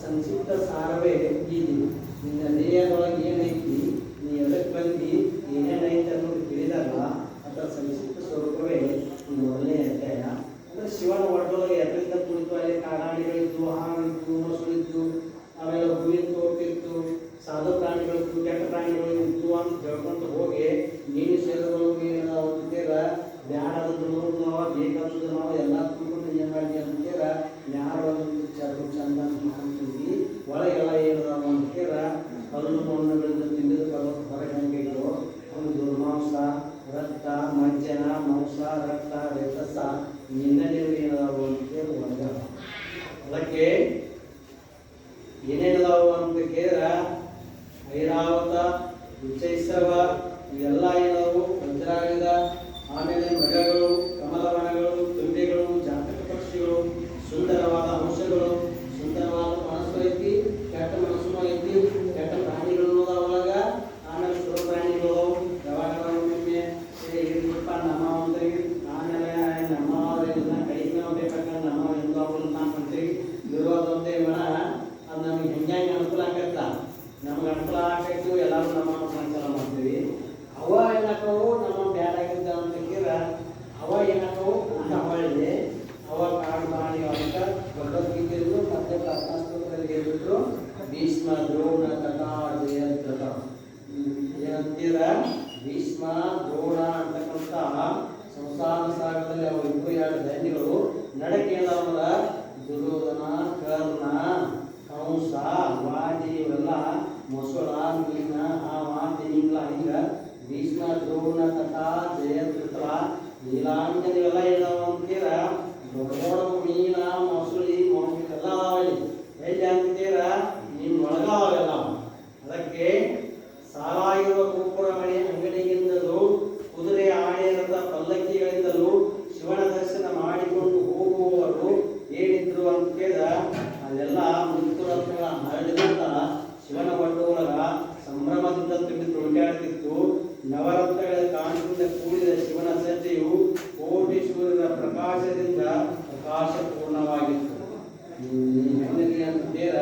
ಸಂಕ್ಷಿಪ್ತ ಸಾರವೇ ಇದು. ನಿನ್ನ ದೇಹದೊಳಗೆ ಏನೈತಿ, ನೀ ಎದಕ್ಕೆ ಬಂದು ಏನೇನೈತಿ ಅನ್ನೋದು ತಿಳಿದಲ್ಲ ಅದರ ಸಂಕ್ಷಿಪ್ತ ಸ್ವರೂಪವೇ ಈ ಮೊದಲನೇ ಅಧ್ಯಾಯ. ಅಂದ್ರೆ ಶಿವನ ಒಟ್ಟೊಳಗೆ ಎದರಿಂದ ಕುಳಿತು ಅಲ್ಲಿ ಕಾಡಾಣಿಗಳಿದ್ದು, ಹಾವಿತ್ತು, ಮೊಸಳಿತ್ತು, ಆಮೇಲೆ ಹೂವಿನ ತೋಪಿತ್ತು, ಸಾಧು ಪ್ರಾಣಿಗಳಿತ್ತು, ಕೆಟ್ಟ ಪ್ರಾಣಿಗಳು ಇತ್ತು ಅಂತ ಹೇಳ್ಕೊಂಡು ಹೋಗಿ ನೀನು ಸೇರಿದವರು ಏನಾಗ ಬ್ಯಾಡಾದದ್ದು ನಾವು ಬೇಕಾದದ್ದು ನಾವು ಎಲ್ಲ ತಿಳ್ಕೊಂಡು ಏನು ಮಾಡಿ ಅಂತೇರ ಯಾರೊಂದು ಚಂದ ಅಂತೀವಿ. ಒಳಗೆಲ್ಲ ಏನದಾವ ಅಂತೇರ ಕಲ್ಲು ಮಣ್ಣುಗಳಿಂದ ತಿಂದಿದ್ದು ಹೊರಗೆ ಹಂಗಿದ್ರು ಒಂದು ದುರ್ಮಾಂಸ, ರಕ್ತ, ಮಜ್ಜನ, ಮಾಂಸ, ರಕ್ತ, ರಕ್ತಸ ನಿನ್ನಲ್ಲಿ ಏನದಾವು ಅಂತೇಳಿ ಒಳಗ ಅದಕ್ಕೆ ಏನೇನದಾವು ಅಂತ ಕೇಳಿದ್ರ ಐರಾವತ, ವಿಚೈಸವ ಇವೆಲ್ಲ ಏನವು ವಜ್ರಾಯುಧ, ಆಮೇಲೆ ಮೃಗಗಳು, ಕಮಲವನಗಳು, ತುಂಬಿಗಳು, ಜಾತಕ ಪಕ್ಷಿಗಳು, ಸುಂದರವಾದ ಅಂಶಗಳು, ಸುಂದರವಾದ ಮನಸ್ಸು ಐತಿ, ಕೆಟ್ಟ ಮನಸ್ಸು ಐತಿ, ಕೆಟ್ಟ ಪ್ರಾಣಿಗಳು ಒಳಗ, ಆಮೇಲೆ ಸುರ ಪ್ರಾಣಿಗಳು ಯಾವಾಗ ಒಮ್ಮೆ ಇರ್ಬಿಟ್ಟ ನಮ್ಮ ಅಂತೀವಿ, ಆಮೇಲೆ ನಮ್ಮ ಕೈಗೆ ನಾವು ಬೇಕಾಗ ನಮ್ಮ ಎಂದು ಅವ್ರನ್ನ ನಾವು ಅಂತೀವಿ. ಇರೋದೊಂದೇ ಮನ ಅದು ನಮ್ಗೆ ಹೆಂಗೆ ಅನುಕೂಲ ಆಗತ್ತ, ನಮ್ಗೆ ಅನುಕೂಲ ಆಗಬೇಕು, ಎಲ್ಲರೂ ನಮ್ಮ ಸಂಚಾರ ಮಾಡ್ತೀವಿ. ಅವ ಏನಾಕವು ನಮ್ಮ ಬ್ಯಾಡಾಗಿದ್ದ ಅಂತ ಕೇಳ ಅವ ಏನಾಕವು ಹೊಳ್ಳಿ ಅವ ಕಾಡು ಪ್ರಾಣಿ ಅಂತ ಭಗವದ್ಗೀತೆಯಲ್ಲೂ ಮತ್ತೆ ಪ್ರಾರ್ಥನಾಸ್ತೋತ್ರದಲ್ಲಿ ಹೇಳ್ಬಿಟ್ರು. ಭೀಷ್ಮ, ದ್ರೋಣ, ತಟಾರ್ಜಯ ಅಂತ ಏನಂತೀರ, ಭೀಷ್ಮ, ದ್ರೋಣ ಅಂತಕ್ಕಂಥ ಸಂಸಾರ ಸಾಗರದಲ್ಲಿ ಅವ ಇಬ್ಬರು ಎರಡು ದಂಡಿಗಳು ನಡಕೆ ಅವರ ದುರ್ಯೋಧನ, ಕರ್ಣ, ಕಂಸ, ವಾದಿ ಇವೆಲ್ಲ ಮೊಸಳ, ಮೀನ, ಹಾವ, ತಿಂಗ್ಳ ಹಿಂಗ ಭೀಷ್ಮ, ದ್ರೋಣ, ತಟ, ಜಯ, ಧೃತರ, ನೀಲಾಂಜನ ಇವೆಲ್ಲ ಇದಾವ ಅಂತೀರ. ದೊಡ್ಡ ದೊಡ್ಡ ಮೀನ, ಮೊಸಳಿ, ಎಲ್ಲ ಎಲ್ಲಿ ಅಂತೀರ ನಿಮ್ಮ ಒಳಗ ಅವೆಲ್ಲ. ಅದಕ್ಕೆ ಸಾಲಾಗಿರುವ ಗೋಪುರ ಮನೆ ಅಂಗಡಿಯಿಂದಲೂ ಕುದುರೆ ಆಣೆಯರದ ಪಲ್ಲಕ್ಕಿಗಳಿಂದಲೂ ಶಿವನ ದರ್ಶನ ಮಾಡಿಕೊಂಡು ಹೋಗುವವರು ಏನಿದ್ರು ಅಂತ ಕೇಳಿದ ಅಲ್ಲೆಲ್ಲ ಮೃತ್ಯುರತ್ನಗಳ ಹರಡಿದಂತ ಶಿವನ ಒಟ್ಟೊಳಗ ಸಂಭ್ರಮದಿಂದ ತುಂಬಿ ತುಳುಕಾಡುತ್ತಿತ್ತು. ನವರತ್ನಗಳ ಕಾಂತಿಯಿಂದ ಕೂಡಿದ ಶಿವನ ಸಜ್ಜೆಯು ಕೋಟಿ ಸೂರ್ಯನ ಪ್ರಕಾಶದಿಂದ ಪ್ರಕಾಶಪೂರ್ಣವಾಗಿತ್ತು. ಹೆಣ್ಣಿಗೆ ಅಂತ ಕೇಳ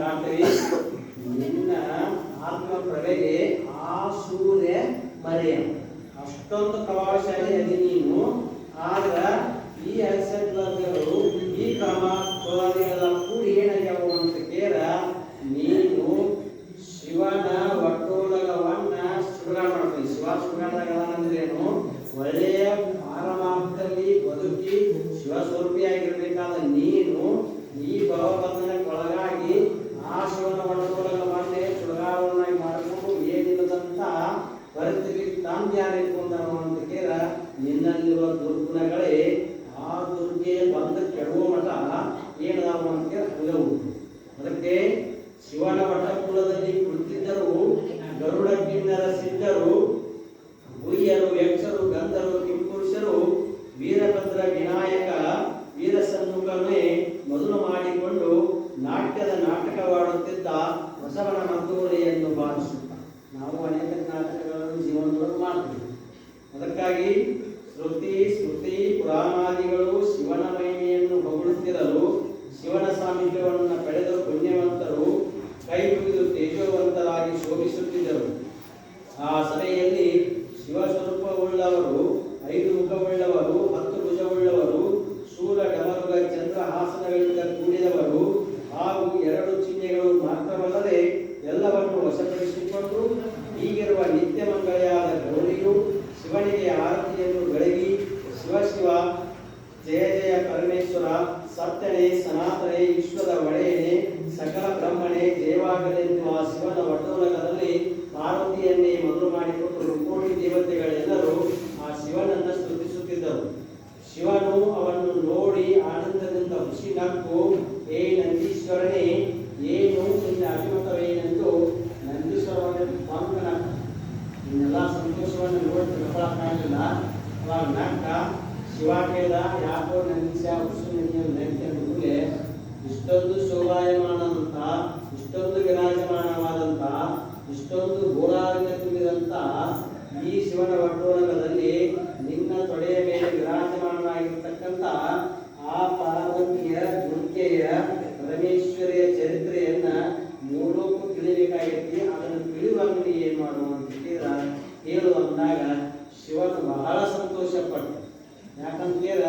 ಕಾಣ್ತೀವಿ, ನಿನ್ನ ಆತ್ಮ ಪ್ರಭೆಗೆ ಆ ಸೂರ್ಯ ಮರೆಯ ಅಷ್ಟೊಂದು ಪ್ರಭಾವಶಾಲಿ ಅದಿ ನೀನು. ಆದ್ರ ಈ ಅಸಡ್ಲಗಳು ಈ ಕ್ರಮಗಳೆಲ್ಲ ಕೂಡಿ ಏನಾಗ್ಯಾವು ಅಂತ ಕೇಳ ನೀನು ಶಿವನ ಒಟ್ಟೋಲಗವನ್ನ ಸುಡುಗಾಡ ಮಾಡ್ತೀವಿ. ಶಿವ ಸುಡುಗಾಡದಾಗಂದ್ರೇನು, ಒಳ್ಳೆಯ ಪಾರಮಾರ್ಥದಲ್ಲಿ ಬದುಕಿ ಶಿವಸ್ವರೂಪಿಯಾಗಿರ್ಬೇಕಾದ ನೀನು ಈ ಭವಬಂಧನಕ್ಕೆ ಒಳಗಾಗಿ ಆ ಶಿವನ ಒಟ್ಟೋಲಗವನ್ನೇ ಸುಡುಗಾಡವನ್ನಾಗಿ ಮಾಡಿಕೊಂಡು ಏನಿಲ್ಲದಂತ ಪರಿಸ್ಥಿತಿ ತಾಂತ್ಯಾರಿಕೊಂಡನು ಅಂತ ಕೇಳ ನಿನ್ನಲ್ಲಿರುವ ದುರ್ಗುಣಗಳೇ ಆ ದುರ್ಗೆ ಬಂದ ಕೆಡುವ ಮಠ ಏನದಾವು ಅಂತ ಹಂಗವು. ಅದಕ್ಕೆ ಶಿವನ ವಟಕುಲದಲ್ಲಿ ಕುಳಿತಿದ್ದರು ಗರುಡ ಕಿನ್ನರ ಸಿದ್ಧರು, ಗುಯ್ಯರು, ಯಕ್ಷರು, ಗಂಧರು, ಕಿಂಪುರುಷರು, ವೀರಭದ್ರ, ವಿನಾಯಕ, ವೀರಸನ್ಮುಖನೇ ಮೊದಲು ಮಾಡಿಕೊಂಡು ನಾಟ್ಯದ ನಾಟಕವಾಡುತ್ತಿದ್ದ ಬಸವನ ಮಂದೂರಿಯನ್ನು ಭಾವಿಸುತ್ತ ನಾವು ಅನೇಕ ನಾಟಕಗಳನ್ನು ಜೀವನದೊಳಗೆ ಮಾಡ್ತೀವಿ. ಅದಕ್ಕಾಗಿ ಶ್ರುತಿ, ಸ್ಮೃತಿ, ಪುರಾಣಾದಿಗಳು ಶಿವನ ಮಹಿಮೆಯನ್ನು ಹೊಗಳುತ್ತಿರಲು ಶಿವನ ಸಾಮೀಪ್ಯವನ್ನು ಪಡೆದ ಪುಣ್ಯವಂತರು ಕೈ ಮುಗಿದು ತೇಜೋವಂತರಾಗಿ ಶೋಭಿಸುತ್ತಿದ್ದರು. ಆ ಸಭೆಯಲ್ಲಿ ಶಿವಸ್ವರೂಪವುಳ್ಳವರು, 5 ಮುಖವುಳ್ಳವರು, 10 ಭುಜವುಳ್ಳವರು, ಶೂಲ, ಡಮರುಗ, ಚಂದ್ರಹಾಸನಗಳಿಂದ ಕೂಡಿದವರು ಹಾಗೂ 2 ಚಿಹ್ನೆಗಳು ಮಾತ್ರವಲ್ಲದೆ ಎಲ್ಲವನ್ನು ವಶಪಡಿಸಿಕೊಂಡು ಹೀಗಿರುವ ನಿತ್ಯ ಮಂಗಳೆಯಾದ ಗೌರಿಯು ಶಿವನಿಗೆ ಆರತಿಯನ್ನು ಬೆಳಗಿ ಶಿವ ಶಿವ, ಜಯ ಜಯ ಪರಮೇಶ್ವರ, ಸತ್ಯನೇ, ಸನಾತನೇ, ವಿಶ್ವದ ಒಡೆಯನೇ, ಸಕಲ ಬ್ರಹ್ಮಣೇ ಜಯವಾಗಲೆಂದು ಆ ಶಿವನ ಒಟ್ಟೊಲಗದಲ್ಲಿ ಪಾರ್ವತಿಯನ್ನೇ ಮೊದಲು ಮಾಡಿಕೊಂಡು ಕೋಟಿ ದೇವತೆಗಳೆಲ್ಲರೂ ಆ ಶಿವನನ್ನು ಸ್ತುತಿಸುತ್ತಿದ್ದರು. ಶಿವನು ಅವನ್ನು ನೋಡಿ ಆನಂದದಿಂದ ಖುಷಿ ನಕ್ಕು, ಹೇ ನಂದೀಶ್ವರನೇ, ಏನು ನಿನ್ನ ಅಭಿಮತವೇನೆಂದು ನಂದೀಶ್ವರವನ್ನು ಬಂಧನ ಇನ್ನೆಲ್ಲ ಸಂತೋಷವನ್ನು ನೋಡಿ ತಿಳ್ಕೊಳ್ಳಕ್ಕಾಗಲಿಲ್ಲ. ಅವಾಗ ನಕ್ಕ ಶಿವ ಕೇಳಿದ, ಯಾಕೋ ನಂದೀಶ ಹುಸು ನದಿಯನ್ನು ನೈತ್ಯ ಕೂಡಲೇ ಇಷ್ಟೊಂದು ಶೋಭಾಯಮಾನಂತ, ಇಷ್ಟೊಂದು ವಿರಾಜಮಾನವಾದಂತ, ಇಷ್ಟೊಂದು ಗೋಳಾರಿಂದ ತುಂಬಿದಂತ ಈ ಶಿವನ ವಟ್ಟೋಲಗದಲ್ಲಿ ನಿನ್ನ ತೊಡೆಯ ಮೇಲೆ ವಿರಾಜಮಾನವಾಗಿರ್ತಕ್ಕಂಥ ಆ ಪಾರ್ವತಿಯ ದುರ್ಗೆಯ ಪರಮೇಶ್ವರಿಯ ಚರಿತ್ರೆಯನ್ನ ಮೂಲಕ್ಕೂ ತಿಳಿಬೇಕಾಗೈತಿ. ಅದನ್ನು ತಿಳಿಯುವಾಗ ನೀ ಏನ್ ಮಾಡುವ ಅಂತ ಹೇಳು ಅಂದಾಗ ಶಿವನು ಬಹಳ ಸಂತೋಷ ಪಟ್ಟ. ಯಾಕಂತೇಳ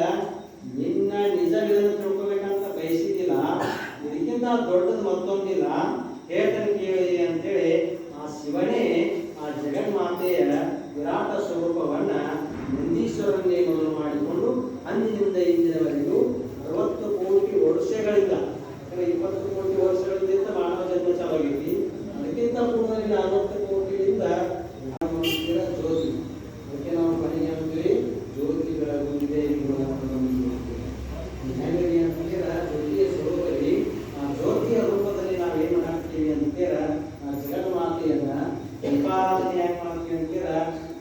ನಿನ್ನ ನಿಜಗಳನ್ನು ತಿಳ್ಕೊಬೇಕಂತ ಬಯಸಿದ್ದಿಲ್ಲ, ಇದಕ್ಕಿಂತ ದೊಡ್ಡದು ಮತ್ತೊಂದಿಲ್ಲ, ಹೇಳ್ತಾನೆ ಕೇಳಿ ಅಂತೇಳಿ ಆ ಶಿವನೇ ಆ ಜಗನ್ಮಾತೆಯ ವಿರಾಟ ಸ್ವರೂಪವನ್ನ ನಂದೀಶ್ವರನ್ನೇ ಮೊದಲು ಮಾಡಿಕೊಂಡು ಅಂದಿನಿಂದ ಇಂದಿನವರೆಗೂ 60 ಕೋಟಿ ವರ್ಷಗಳಿಂದ 20 ಕೋಟಿ ವರ್ಷಗಳಿಂದ ಮಾನವ ಜನ್ಮ ಚಾಲಾಗೈತಿ. ಅದಕ್ಕಿಂತ ಪೂರ್ವದಲ್ಲಿ 60 ಕೋಟಿಯಿಂದ ಜ್ಯೋತಿ, ಅದಕ್ಕೆ ನಾವು ಮನೆಗೆ ಅಂತೀವಿ ಜ್ಯೋತಿ ಬೆಳಗುತ್ತಿದೆ ಹೆಂಗರಿ ಅಂತೀರ ಜ್ಯೋತಿಯ ಸ್ವರೂಪದಲ್ಲಿ ಆ ಜ್ಯೋತಿಯ ರೂಪದಲ್ಲಿ ನಾವು ಏನು ಮಾಡ್ತೀವಿ ಅಂತೀರ ಆ ಜಗನ್ಮಾತೆಯನ್ನ ದೀಪಾರಾಧನೆ ಯಾಕೆ ಮಾಡ್ತೀವಿ ಅಂತೀರ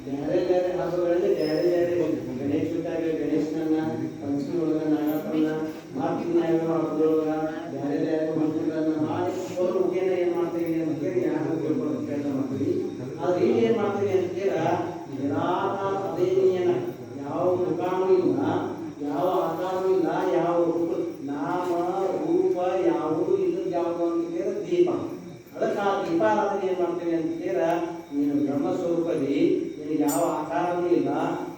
ಬೇರೆ ಬೇರೆ ಹಬ್ಬಗಳಲ್ಲಿ ಬೇರೆ ಬೇರೆ ಗಣೇಶ ಬಿಟ್ಟಾಗ ಗಣೇಶನನ್ನ, ಪಂಚಮಿ ಒಳಗ ನಾಗಪ್ಪನ, ಮಾತಿನ ಹಬ್ಬದೊಳಗ ಬೇರೆ ಬೇರೆ ಮಂತ್ರಗಳನ್ನ ಮಾಡಿ ಮುಖೇನ ಏನ್ ಮಾಡ್ತೀವಿ ಅಂತೇಳಿ ಯಾರು ತಿಳ್ಕೊಳ್ಳೋದು ಕೆಲಸ ಮಾಡ್ತೀವಿ. ಆದ್ರೆ ಈಗ ಏನ್ ಮಾಡ್ತೀವಿ ಅಂತೀರ ನಿರಾಟ ಅದೇನಿಯನ ಯಾವ ಮುಖಾನೂ ಇಲ್ಲ, ಯಾವ ಆಕಾರವೂ ಇಲ್ಲ, ಯಾವ ನಾಮ ರೂಪ ಯಾವುದು ಇಲ್ಲದ ಯಾವುದು ಅಂತೀರ ದೀಪ. ಅದಕ್ಕೆ ಆ ದೀಪಾರಾಧನೆ ಏನ್ ಮಾಡ್ತೀವಿ ಅಂತೀರ ನೀನು ಬ್ರಹ್ಮ ಸ್ವರೂಪದಿ ನಿನಗೆ ಯಾವ ಆಕಾರವೂ ಇಲ್ಲ,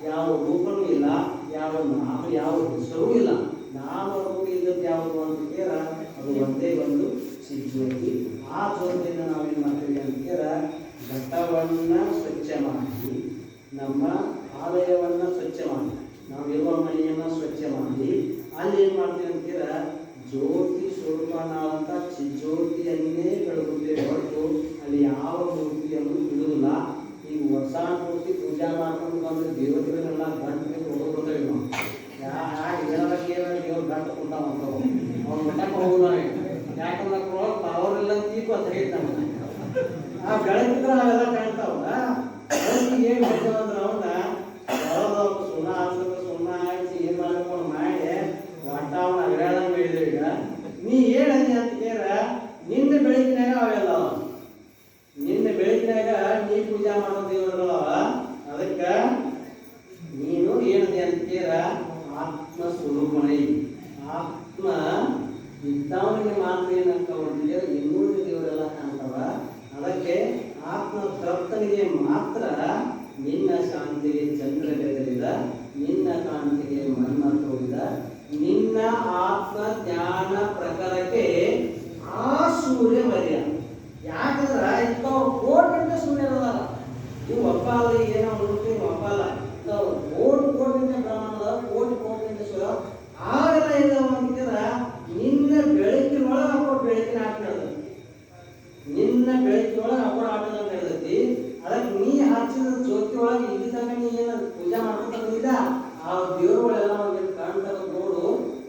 ಯಾವ ರೂಪನೂ ಇಲ್ಲ, ಯಾವ ನಾಮ ಯಾವ ಹೆಸರೂ ಇಲ್ಲ, ನಾಮ ರೂಪ ಇಲ್ಲದ ಯಾವುದು ಅಂತೀರ ಅದು ಒಂದೇ ಒಂದು ಜ್ಯೋತಿ. ಆ ಜ್ಯೋತಿಯನ್ನು ನಾವೇನು ಮಾಡ್ತೀವಿ ಅಂತೀರ ಘಟ್ಟವನ್ನ ಸ್ವಚ್ಛ ಮಾಡಿ, ನಮ್ಮ ಆಲಯವನ್ನ ಸ್ವಚ್ಛ ಮಾಡಿ, ನಾವಿರುವ ಮನೆಯನ್ನ ಸ್ವಚ್ಛ ಮಾಡಿ, ಅಲ್ಲಿ ಏನ್ ಮಾಡ್ತೀವಿ ಅಂತೀರ ಜ್ಯೋತಿ ಸ್ವರೂಪನಾದಂತ ಜ್ಯೋತಿಯನ್ನೇ ಬೆಳಗುತ್ತೇವೆ ಹೊರತು ಅಲ್ಲಿ ಯಾವ ಮೂರ್ತಿಯನ್ನು ಬಿಡುವುದಿಲ್ಲ. ಈಗ ಹೊಸ ಮೂರ್ತಿ ಪೂಜಾ ಮಾಡ್ಕೊಂಡು ಬಂದ್ರೆ ದೇವತೆಗಳನ್ನೆಲ್ಲ ಗಂಟೆ ಹೋಗೋದಿಲ್ಲ. ನಾವು ದೇವ್ರ ಗಂಟು ಕುಂತಾವಂತವ ಅವ್ನ ಮಟ್ಟಕ್ಕೆ ಹೋಗುದ. ಯಾಕಂದ್ರೆ ಅವರೆಲ್ಲ ತೀರ್ಪು ಅಂತ ಹೇಳ್ತಾನೆ ಆ ಬೆಳಕಿದ್ರೆ ಅವೆಲ್ಲ ಕಾಣ್ತಾವ. ಏನ್ ಹೇಳ್ತೇವಂದ್ರೆ ಅವನ್ನ ಸುಣ್ಣ ಹಾಕ್ಬೇಕು, ಸುಣ್ಣ ಹಾಕಿ ಏನ್ ಮಾಡ್ಬೇಕು ಮಾಡಿ ಒಟ್ಟ ಅವನ ಅಗರಾದಂಗ ಹೇಳಿದೆ. ಈಗ ನೀ ಏನಂದಿ ಅಂತ ಕೇಳ ನಿನ್ನ ಬೆಳಕಿನಾಗ ಅವೆಲ್ಲ ನಿನ್ನ ಬೆಳಕಿನಾಗ ನೀ ಪೂಜಾ ಮಾಡೋ ದೇವರಲ್ಲ. ಅದಕ್ಕ ನೀನು ಏನಂದಿ ಅಂತ ಕೇಳ ಆತ್ಮ ಸ್ವರೂಪಣೆ. ಆತ್ಮ ಇದ್ದವನಿಗೆ ಮಾತ್ರ ಏನಂತವಂದ್ರೆ ಇನ್ನೂರು ದೇವರೆಲ್ಲ ಕಾಣ್ತಾವ. ಅದಕ್ಕೆ ಆತ್ಮ ತೃಪ್ತನಿಗೆ ಮಾತ್ರ ನಿನ್ನ ಶಾಂತಿಗೆ ಚಂದ್ರ ಬೆದರಿದ, ನಿನ್ನ ಕಾಂತಿಗೆ ಮನ್ನ ತೋರಿದ, ನಿನ್ನ ಆತ್ಮ ಜ್ಞಾನ ಪ್ರಕಾರಕ್ಕೆ ಆ ಸೂರ್ಯ ಮರ್ಯ. ಯಾಕಂದ್ರೆ ಇಂಥವ್ರು ಕೋಟಿ ಸೂರ್ಯರಲ್ಲ, ಇವು ಒಪ್ಪ ಅಲ್ಲ. ಏನೋ ನೋಡ್ತೀವಿ ಒಪ್ಪ ಅಲ್ಲ, ಕೋಟಿ ಕೋಟಿಂದ ಪ್ರಮಾಣದ ಕೋಟಿಂದ ಸೂರ್ಯ ಆಗೆಲ್ಲ ಇದಾವ ಅಂತಿದ್ರೆ ನಿನ್ನ ಬೆಳಕಿನೊಳಗೆ ಅಪ್ಪ ಬೆಳಕಿನ ಆಟ ನಡೆದ, ನಿನ್ನ ಬೆಳಕಿನೊಳಗೆ ಅಪ್ಪರ ಆಟ ನಡೆದೈತಿ. ಅದಕ್ಕೆ ನೀ ಹಚ್ಚಿದ ಜ್ಯೋತಿ ಒಳಗೆ ಇದ್ದಾಗ ನೀ ಏನು ಪೂಜೆ ಮಾಡ್ಕೊಂಡ ಆ ದೇವರುಗಳೆಲ್ಲ ಅವ್ರಿಗೆ ಕಾಣ್ತಾರ ನೋಡು.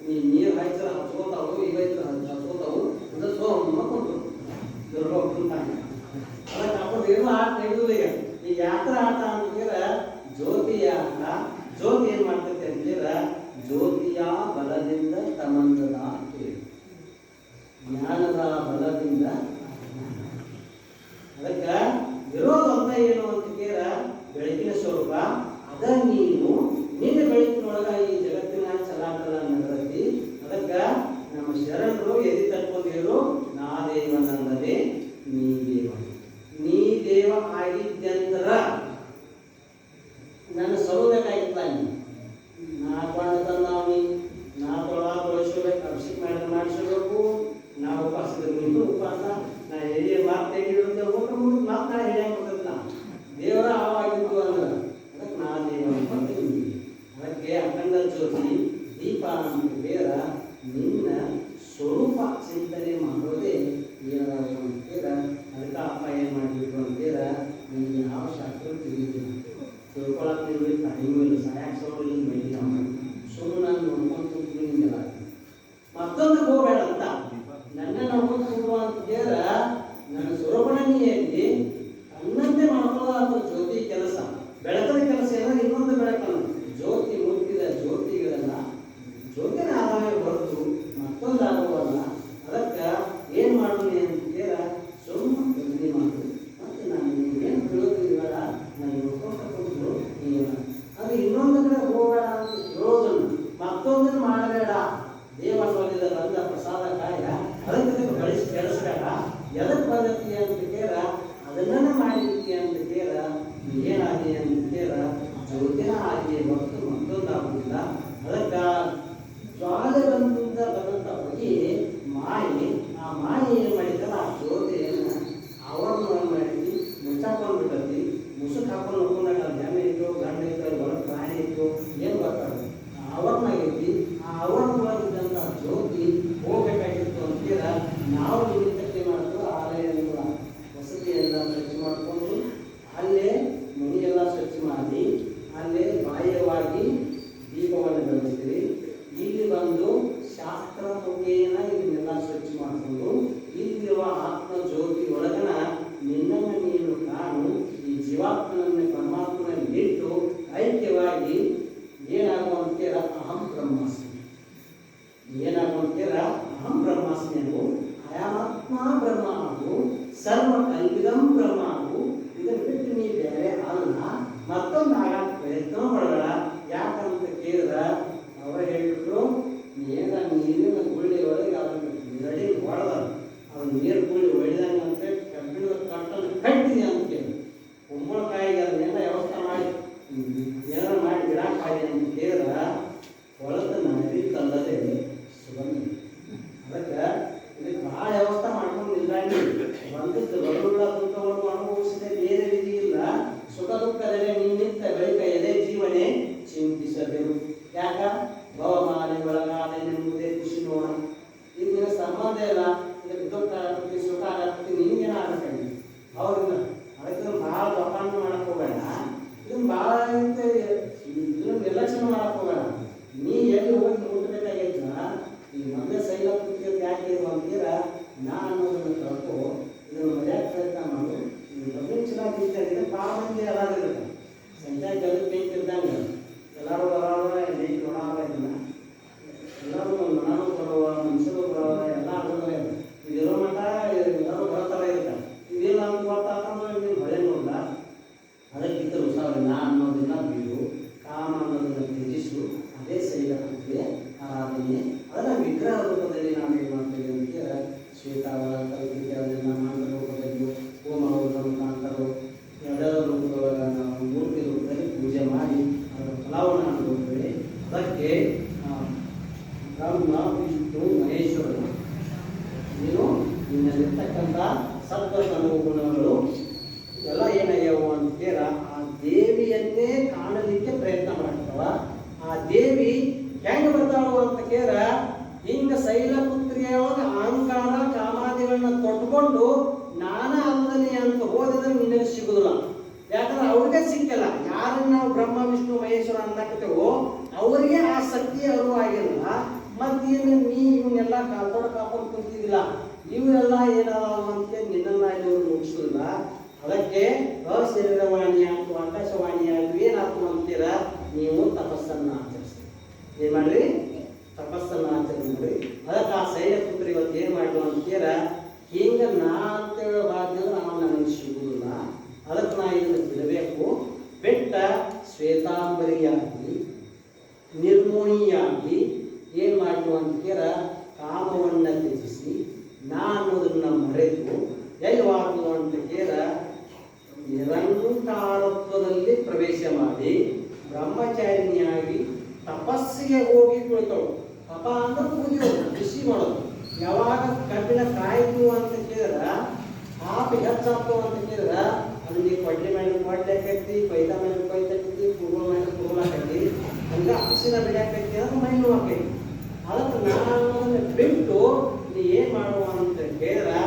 ನೀ ನೀರು ಹಾಯ್ಸರ ಹಚ್ಕೋತಾವು, ಈಗ ಹಚ್ಕೋತಾವು ಅಂದ್ರೆ ಮಕ್ಕೊಂಡು ಅದಕ್ಕೆ ಅಪ್ಪ ಏನು ಆಟ ನಡೆಯುವುದು. ಈಗ ಯಾತ್ರ ಆಟ ಅಂತೀರ ಜ್ಯೋತಿಯ ಆಟ. ಜ್ಯೋತಿ ಏನ್ ಮಾಡ್ತೈತೆ ಅಂತೀರ ಜ್ಯೋತಿಯ ಬಲದಿಂದ ತಮಂದದ ಜ್ಞಾನದ ಬಲದಿಂದ. ಅದಕ್ಕೆ ಇರೋದಂತ ಏನು ಅಂತ ಕೇಳ ಬೆಳಕಿನ ಸ್ವರೂಪ. ಅದ ನೀನು ನಿನ್ನ ಬೆಳಕಿನೊಳಗ ಈ ಜಗತ್ತಿನ ಚಲಾಟದ ನಡೆದೈತಿ. ಅದಕ್ಕೆ ನಮ್ಮ ಶರಣರು ಎದಿ ತಟ್ಕೊಂಡಿರು ನಾ ದೇವನಲ್ಲದೆ ನೀ ದೇವ. ನೀ ದೇವ ಆಗಿದ್ದಂದ್ರ ನನ್ನ ಸೌದಕ್ಕಾಗಿತ್ತ. ನಾ ಕೊಂಡ ತಂದಾವಿ, ನಾ ತೊಳಿಸ್ಕೋಬೇಕು, ಅಭಿಷೇಕ ಮಾಡಿಸ್ಕೋಬೇಕು, ನಾ ಉಪವಾಸದ ಮುಂದೆ ಉಪವಾಸ, ನಾ ಎಲ್ಲಿ ಮಾತು ತೆಗಿರುತ್ತೆ ಊಟ ಮುಂದೆ ಮಾತು ನಾ ಹೇಳಿ ಕೊಡ್ತಿಲ್ಲ. ದೇವರ ಆವಾಗಿತ್ತು ಅಂದ್ರೆ ಅದಕ್ಕೆ ನಾ ದೇವ ಅಂತ. ಅದಕ್ಕೆ ಅಖಂಡ ಜ್ಯೋತಿ ದೀಪ ಅಂತ ಬೇರ ನಿನ್ನ ಸ್ವರೂಪ ಚಿಂತನೆ ಮಾಡೋದೇ ಏನಾದ್ರು ಅಂತೀರ. ಅದಕ್ಕೆ ಅಪ್ಪ ಏನು ಮಾಡಿಬಿಟ್ರು ಅಂತೀರ ನಿಮಗೆ ಯಾವ ಶಾಸ್ತ್ರ ತಿಳಿದಿಲ್ಲ, ತಿಳ್ಕೊಳಕ್ಕೆ ಟೈಮು ಇಲ್ಲ, ಸಾಯಕ್ಕೆ ಸೌಡಿಲ್ಲ, ಮೈಲಿ ನಾವು ಸುಮ್ಮನೆ ನಾನು ನೋಡ್ಕೊಂಡು ನಿಂಗೆಲ್ಲ ಮತ್ತೊಂದು ಹೋಗಬೇಡ ಅಂತ ನನ್ನ ನೋಡ್ಕೊಂಡು ಕೂಡುವ ಅಂತ ಕೇಳ ನನ್ನ ಸ್ವರೂಪಣ ನೀ ಐತಿ ಅನ್ನಂತೆ ಮಾಡ್ಕೊಳ್ಳೋ ಜ್ಯೋತಿ ಕೆಲಸ. ಬೆಳಕದ ಕೆಲಸ ಏನಾದ್ರು ಇನ್ನೊಂದು ಬೆಳಕಲ್ಲ. ಜ್ಯೋತಿ ಮುಟ್ಟಿದ ಜ್ಯೋತಿಗಳನ್ನ ಜ್ಯೋತಿನ ಆದಾಯ ಹೊರತು ಮತ್ತೊಂದು ಆಗುವಲ್ಲ. ಅಂತೇಳ ಜ್ಯೋತಿನ ಆಗಿ ಹೊರತು ಮತ್ತೊಂದಾಗುವುದಿಲ್ಲ. ಅದಕ್ಕೆ ಜ್ವಾಲೆ ಬಂದಿಂದ ಬಂದಂಥ ಹೊಗೆ ಮಾಯಿ, ಆ ಮಾಯಿ ಏನು ಮಾಡಿದಲ್ಲ ಆ ಜ್ಯೋತಿಯನ್ನು ಅವರನ್ನು ಮಾಡಿ ಮುಚ್ಚಾಕೊಂಡ್ಬಿಟ್ಟತಿ. ಮುಸುಕ್ ಹಾಕೊಂಡು ನೋಡ್ಕೊಂಡಾಗ ಅದು ಹೆಣ್ಣೆ ಇತ್ತು ಗಂಡ ಇತ್ತು ಒಳಗೆ ಪ್ರಾಣಿ ಇತ್ತು ಏನು ಬರ್ತಾರೆ ಅವರ್ನಾಗೈತಿ. ಆ ಅವರ್ನೊಳಗಿದ್ದಂಥ ಜ್ಯೋತಿ ಹೋಗ್ಬೇಕಾಗಿತ್ತು ಅಂತೀರ ನಾವು ನಿಮಿತ್ತಕ್ಕೆ ಮಾಡ್ತು ಆಲಯಗಳ ವಸತಿಯೆಲ್ಲ ಸ್ವಚ್ಛ ಮಾಡಿಕೊಂಡು ಅಲ್ಲೇ ಮನೆಯೆಲ್ಲ ಸ್ವಚ್ಛ ಮಾಡಿ ಅಲ್ಲೇ ಬಾಹ್ಯವಾಗಿ ದೀಪವನ್ನು ಬೆಳೆಸ್ತೀವಿ. ಇಲ್ಲಿ ಬಂದು ಶಾಸ್ತ್ರ ಮುಖೇನ ಇದನ್ನೆಲ್ಲ ಸ್ವಚ್ಛ ಮಾಡಿಕೊಂಡು ಇಲ್ಲಿರುವ ಆತ್ಮ ಜ್ಯೋತಿ ಒಳಗನ ನಿನ್ನನ್ನು ನೀನು ಕಾಣು, ಈ ಜೀವಾತ್ಮನನ್ನು ಪರಮಾತ್ಮನಲ್ಲಿ ಇಟ್ಟು ಐಕ್ಯವಾಗಿ ಏನಾಗುವಂತೀರ ಅಹಂ ಬ್ರಹ್ಮಾಸ್ಮಿ. ಏನಾಗುವಂತೀರ ಅಹಂ ಬ್ರಹ್ಮಾಸ್ಮಿ ಅವು ಅಯಾಮಾತ್ಮ ಬ್ರಹ್ಮ ಆಗು, ಸರ್ವ ಕಲ್ಪಿದಂ ಬ್ರಹ್ಮ ಆಗು. ಇದನ್ನು ಬಿಟ್ಟು ನೀ ಬೇರೆ ಅಲ್ಲ, ಮತ್ತೊಂದು ಆಗಾಕ ಪ್ರಯತ್ನ ಮಾಡಬೇಡ. ಯಾಕಂತ ಕೇಳಿದ್ರೆ ಅವರು ಹೇಳಿಬಿಟ್ರು, ಏನ ನೀರಿನ ಗುಳ್ಳಿ ಒಳಗೆ ಅದನ್ನು ನಡಿ ಹೊಡೆದ ಅದನ್ನು ನೀರು ಗುಳ್ಳಿ ಹೊಡೆದಂಗೆ ಅಂತ ಕಬ್ಬಿಣದ ಕಟ್ಟನ್ನು ಕಟ್ಟಿದೆ ಅಂತ ಕೇಳಿ ಕುಂಬಳಕಾಯಿಗೆ ಅದನ್ನೆಲ್ಲ ವ್ಯವಸ್ಥೆ ಮಾಡಿ ಏನಾರು ಮಾಡಿ ಬಿಡಾಕಾಯಿ ಅಂತ ಕೇಳಿದ್ರೆ ಹೊಳದ ನದಿ ತಲ್ಲದೆ ಸುಗಂಧ. ಅದಕ್ಕೆ ಇದಕ್ಕೆ ಭಾಳ ವ್ಯವಸ್ಥೆ ಮಾಡ್ಕೊಂಡು ನಿಲ್ಲಾಂಡಿ ಬಂದದ್ದು ಬರುಗಳ ದುಃಖವನ್ನು ಅನುಭವಿಸದೆ ಬೇರೆ ವಿಧಿ ಇಲ್ಲ. ಸುಖ ದುಃಖದಲ್ಲೇ ನಿನ್ನಿಂತ ಬಳಿಕ ಎದೆ ಜೀವನೇ ಚಿಂತಿಸಬೇಕು. ಯಾಕ ಭವಮಾನೆ ಒಳಗಾಲೆ ನಿಮ್ಮದೇ ಖುಷಿ ನೋಡ. ಈಗ ಸಂಬಂಧ ಇಲ್ಲ, ಇದಕ್ಕೆ ದುಃಖ ಆಗತ್ತೆ ಸುಖ ಆಗತ್ತೆ ನಿನ್ಗೇನ ಆಗತ್ತೆ ಅವ್ರಿಂದ. ಅದಕ್ಕೆ ಭಾಳ ದೊಡ್ಡ ಮಾಡಕ್ ಹೋಗೋಣ, ಇದನ್ನ ಭಾಳ ಇದನ್ನ ನಿರ್ಲಕ್ಷ್ಯ ಮಾಡಕ್ ಹೋಗೋಣ. ನೀ ಎಲ್ಲಿ ಹೋಗಿ ಮುಟ್ಟಬೇಕಾಗೈತ ಈ ಮೊದಲೇ ಸೈಲ ಕುತ್ತಿಗೆ ಯಾಕೆ ಅಂತೀರ ನಾ ಅನ್ನೋದನ್ನು ಕಳ್ಕೊ ಇದನ್ನು ಮರ್ಯಾದೆ ಪ್ರಯತ್ನ ಮಾಡು. ಇದು ಮೊದಲೇ ಚೆನ್ನಾಗಿ ಭಾಳ ಮಂದಿ ಎಲ್ಲಾದಿರುತ್ತೆ ಸಂಚಾರ ಜಗತ್ತು ಬೇಕಿದ್ದಂಗೆ ಎಲ್ಲರೂ ಬರೋರ ಎಲ್ಲಿ ನೋಡೋರ ಇದನ್ನ ಎಲ್ಲರೂ ನಾನು ಬರುವ ಮನುಷ್ಯರು ಬರೋರ ಎಲ್ಲ ಆಗೋದ್ರ ಇದಿರೋ ಮಟ್ಟ ಎಲ್ಲರೂ ಬರೋ ಇರ್ತಾರೆ. ಇದಿಲ್ಲ ಅಂತ ಗೊತ್ತಾತಂದ್ರೆ ನೀವು ಹೊಳೆ ನೋಡ. ಅದಕ್ಕಿಂತ ಉತ್ಸಾಹ ನಾ ಅನ್ನೋದನ್ನ ಬಿಡು, ಕಾಮ ಅನ್ನೋದನ್ನ ತ್ಯಜಿಸು. ಅದೇ ಸೈಲ ಅಂತಿದೆ ಆರಾಧನೆ. ಅದನ್ನ ವಿಗ್ರಹ ರೂಪದಲ್ಲಿ ನಾವು ಏನು ಮಾಡ್ತೇವೆ ಅಂತ ಶ್ವೇತಾವರ ಕಲ್ಪಿಕೆಗಳನ್ನ ಮಂತ್ರ ರೂಪದಲ್ಲಿ ಹೋಮಗಳ ಮುಖಾಂತರ ಎರಡರ ರೂಪದೊಳಗೆ ನಾವು ಮೂರ್ತಿ ರೂಪದಲ್ಲಿ ಪೂಜೆ ಮಾಡಿ ಅದರ ಫಲವನ್ನು ಅನುಭವಿಸ್ತೇವೆ. ಅದಕ್ಕೆ ಬ್ರಹ್ಮ ವಿಷ್ಣು ಮಹೇಶ್ವರನು ನೀನು ನಿನ್ನಲ್ಲಿರ್ತಕ್ಕಂಥ ಸತ್ವ ಗುಣಗಳು ಎಲ್ಲ ಏನಾಗ್ಯಾವು ಅಂತೇಳ ಆ ದೇವಿಯನ್ನೇ ಕಾಣಲಿಕ್ಕೆ ಪ್ರಯತ್ನ ಮಾಡ್ತಾವ. ಆ ದೇವಿ ಹೆಂಗೆ ಬರ್ತಾಳು ಅಂತ ಕೇಳ ಹಿಂಗ ಶೈಲಪುತ್ರಿಯೊಳಗೆ ಅಹಂಕಾರ ಕಾಮಾದಿಗಳನ್ನ ತೊಟ್ಕೊಂಡು ನಾನ ಅಲ್ಲದನಿ ಅಂತ ಹೋದ್ರೆ ನಿನಗೆ ಸಿಗುದಿಲ್ಲ. ಯಾಕಂದ್ರೆ ಅವ್ರಿಗೆ ಸಿಕ್ಕಲ್ಲ. ಯಾರನ್ನ ನಾವು ಬ್ರಹ್ಮ ವಿಷ್ಣು ಮಹೇಶ್ವರ ಅನ್ನಕತ್ತೇವೋ ಅವರಿಗೆ ಆ ಶಕ್ತಿ ಅರಿವಾಗಿಲ್ಲ. ಮತ್ತೇನು ನೀ ಇವನ್ನೆಲ್ಲ ಕಾಪಾಡು ಕುಂತಿದ್ದಿಲ್ಲ. ಇವೆಲ್ಲ ಏನಾದವು ಅಂತ ನಿನ್ನನ್ನ ಇವರು ಮುಗಿಸೋದಿಲ್ಲ. ಅದಕ್ಕೆ ಅಶರೀರವಾಣಿಯಾಗಿ ಆಕಾಶವಾಣಿಯಾಗಿ ಏನಾಯ್ತು ಅಂತೀರ ನೀವು ತಪಸ್ಸನ್ನು ಆಚರಿಸಿ. ಏನು ಮಾಡ್ರಿ? ತಪಸ್ಸನ್ನು ಆಚರಣೆ ಮಾಡಿ. ಅದಕ್ಕೆ ಆ ಶೈಲಪುತ್ರಿ ಇವತ್ತು ಏನು ಮಾಡಿದ್ರು ಅಂತೀರ ಹಿಂಗ ನಾ ಅಂತೇಳೋ ಬಾಧ್ಯ ನಾವು ನನಗೆ ಸಿಗುವುದಿಲ್ಲ. ಅದಕ್ಕೆ ನಾ ಇದನ್ನು ಬಿಡಬೇಕು. ಬೆಟ್ಟ ಶ್ವೇತಾಂಬರಿಯಾಗಿ ನಿರ್ಮೋಹಿಯಾಗಿ ಏನು ಮಾಡಿದ್ರು ಅಂತೀರ ಕಾಮವನ್ನು ತ್ಯಜಿಸಿ ನಾ ಅನ್ನೋದನ್ನ ಮರೆತು ಎಲ್ವಾಗ್ಲು ಅಂತ ಕೇಳ ನಿರಂಕಾರತ್ವದಲ್ಲಿ ಪ್ರವೇಶ ಮಾಡಿ ಬ್ರಹ್ಮಚಾರಿಣಿಯಾಗಿ ತಪಸ್ಸಿಗೆ ಹೋಗಿ ಕುಳಿತಳು. ತಪ ಅಂದ್ರೆ ಕುದಿಯೋದು, ಬಿಸಿ ಮಾಡೋದು. ಯಾವಾಗ ಕಬ್ಬಿನ ಕಾಯ್ತು ಅಂತ ಕೇಳಿದ್ರೆ ಆಪ ಹೆಚ್ಚಾಗ್ತು ಅಂತ ಕೇಳಿದ್ರೆ ಅಲ್ಲಿ ಕೊಡ್ಲೆ ಮೇಲೆ ಕೊಡ್ಲಾಕೈತಿ, ಕೊಯ್ದ ಮೇಲೆ ಕೊಯ್ದಾಕೈತಿ, ಕುರುಳ ಮೇಲೆ ಕುರುಳಾಕೈತಿ, ಹಂಗೆ ಹಸಿನ ಬಿಡಾಕೈತಿ ಅಂದ್ರೆ ಮೈ ನೋವಾಕೈತಿ. ಅದಕ್ಕೆ ನಾನು ಬಿಟ್ಟು ನೀ ಏನು ಮಾಡುವ ಅಂತ ಕೇಳಿದ್ರೆ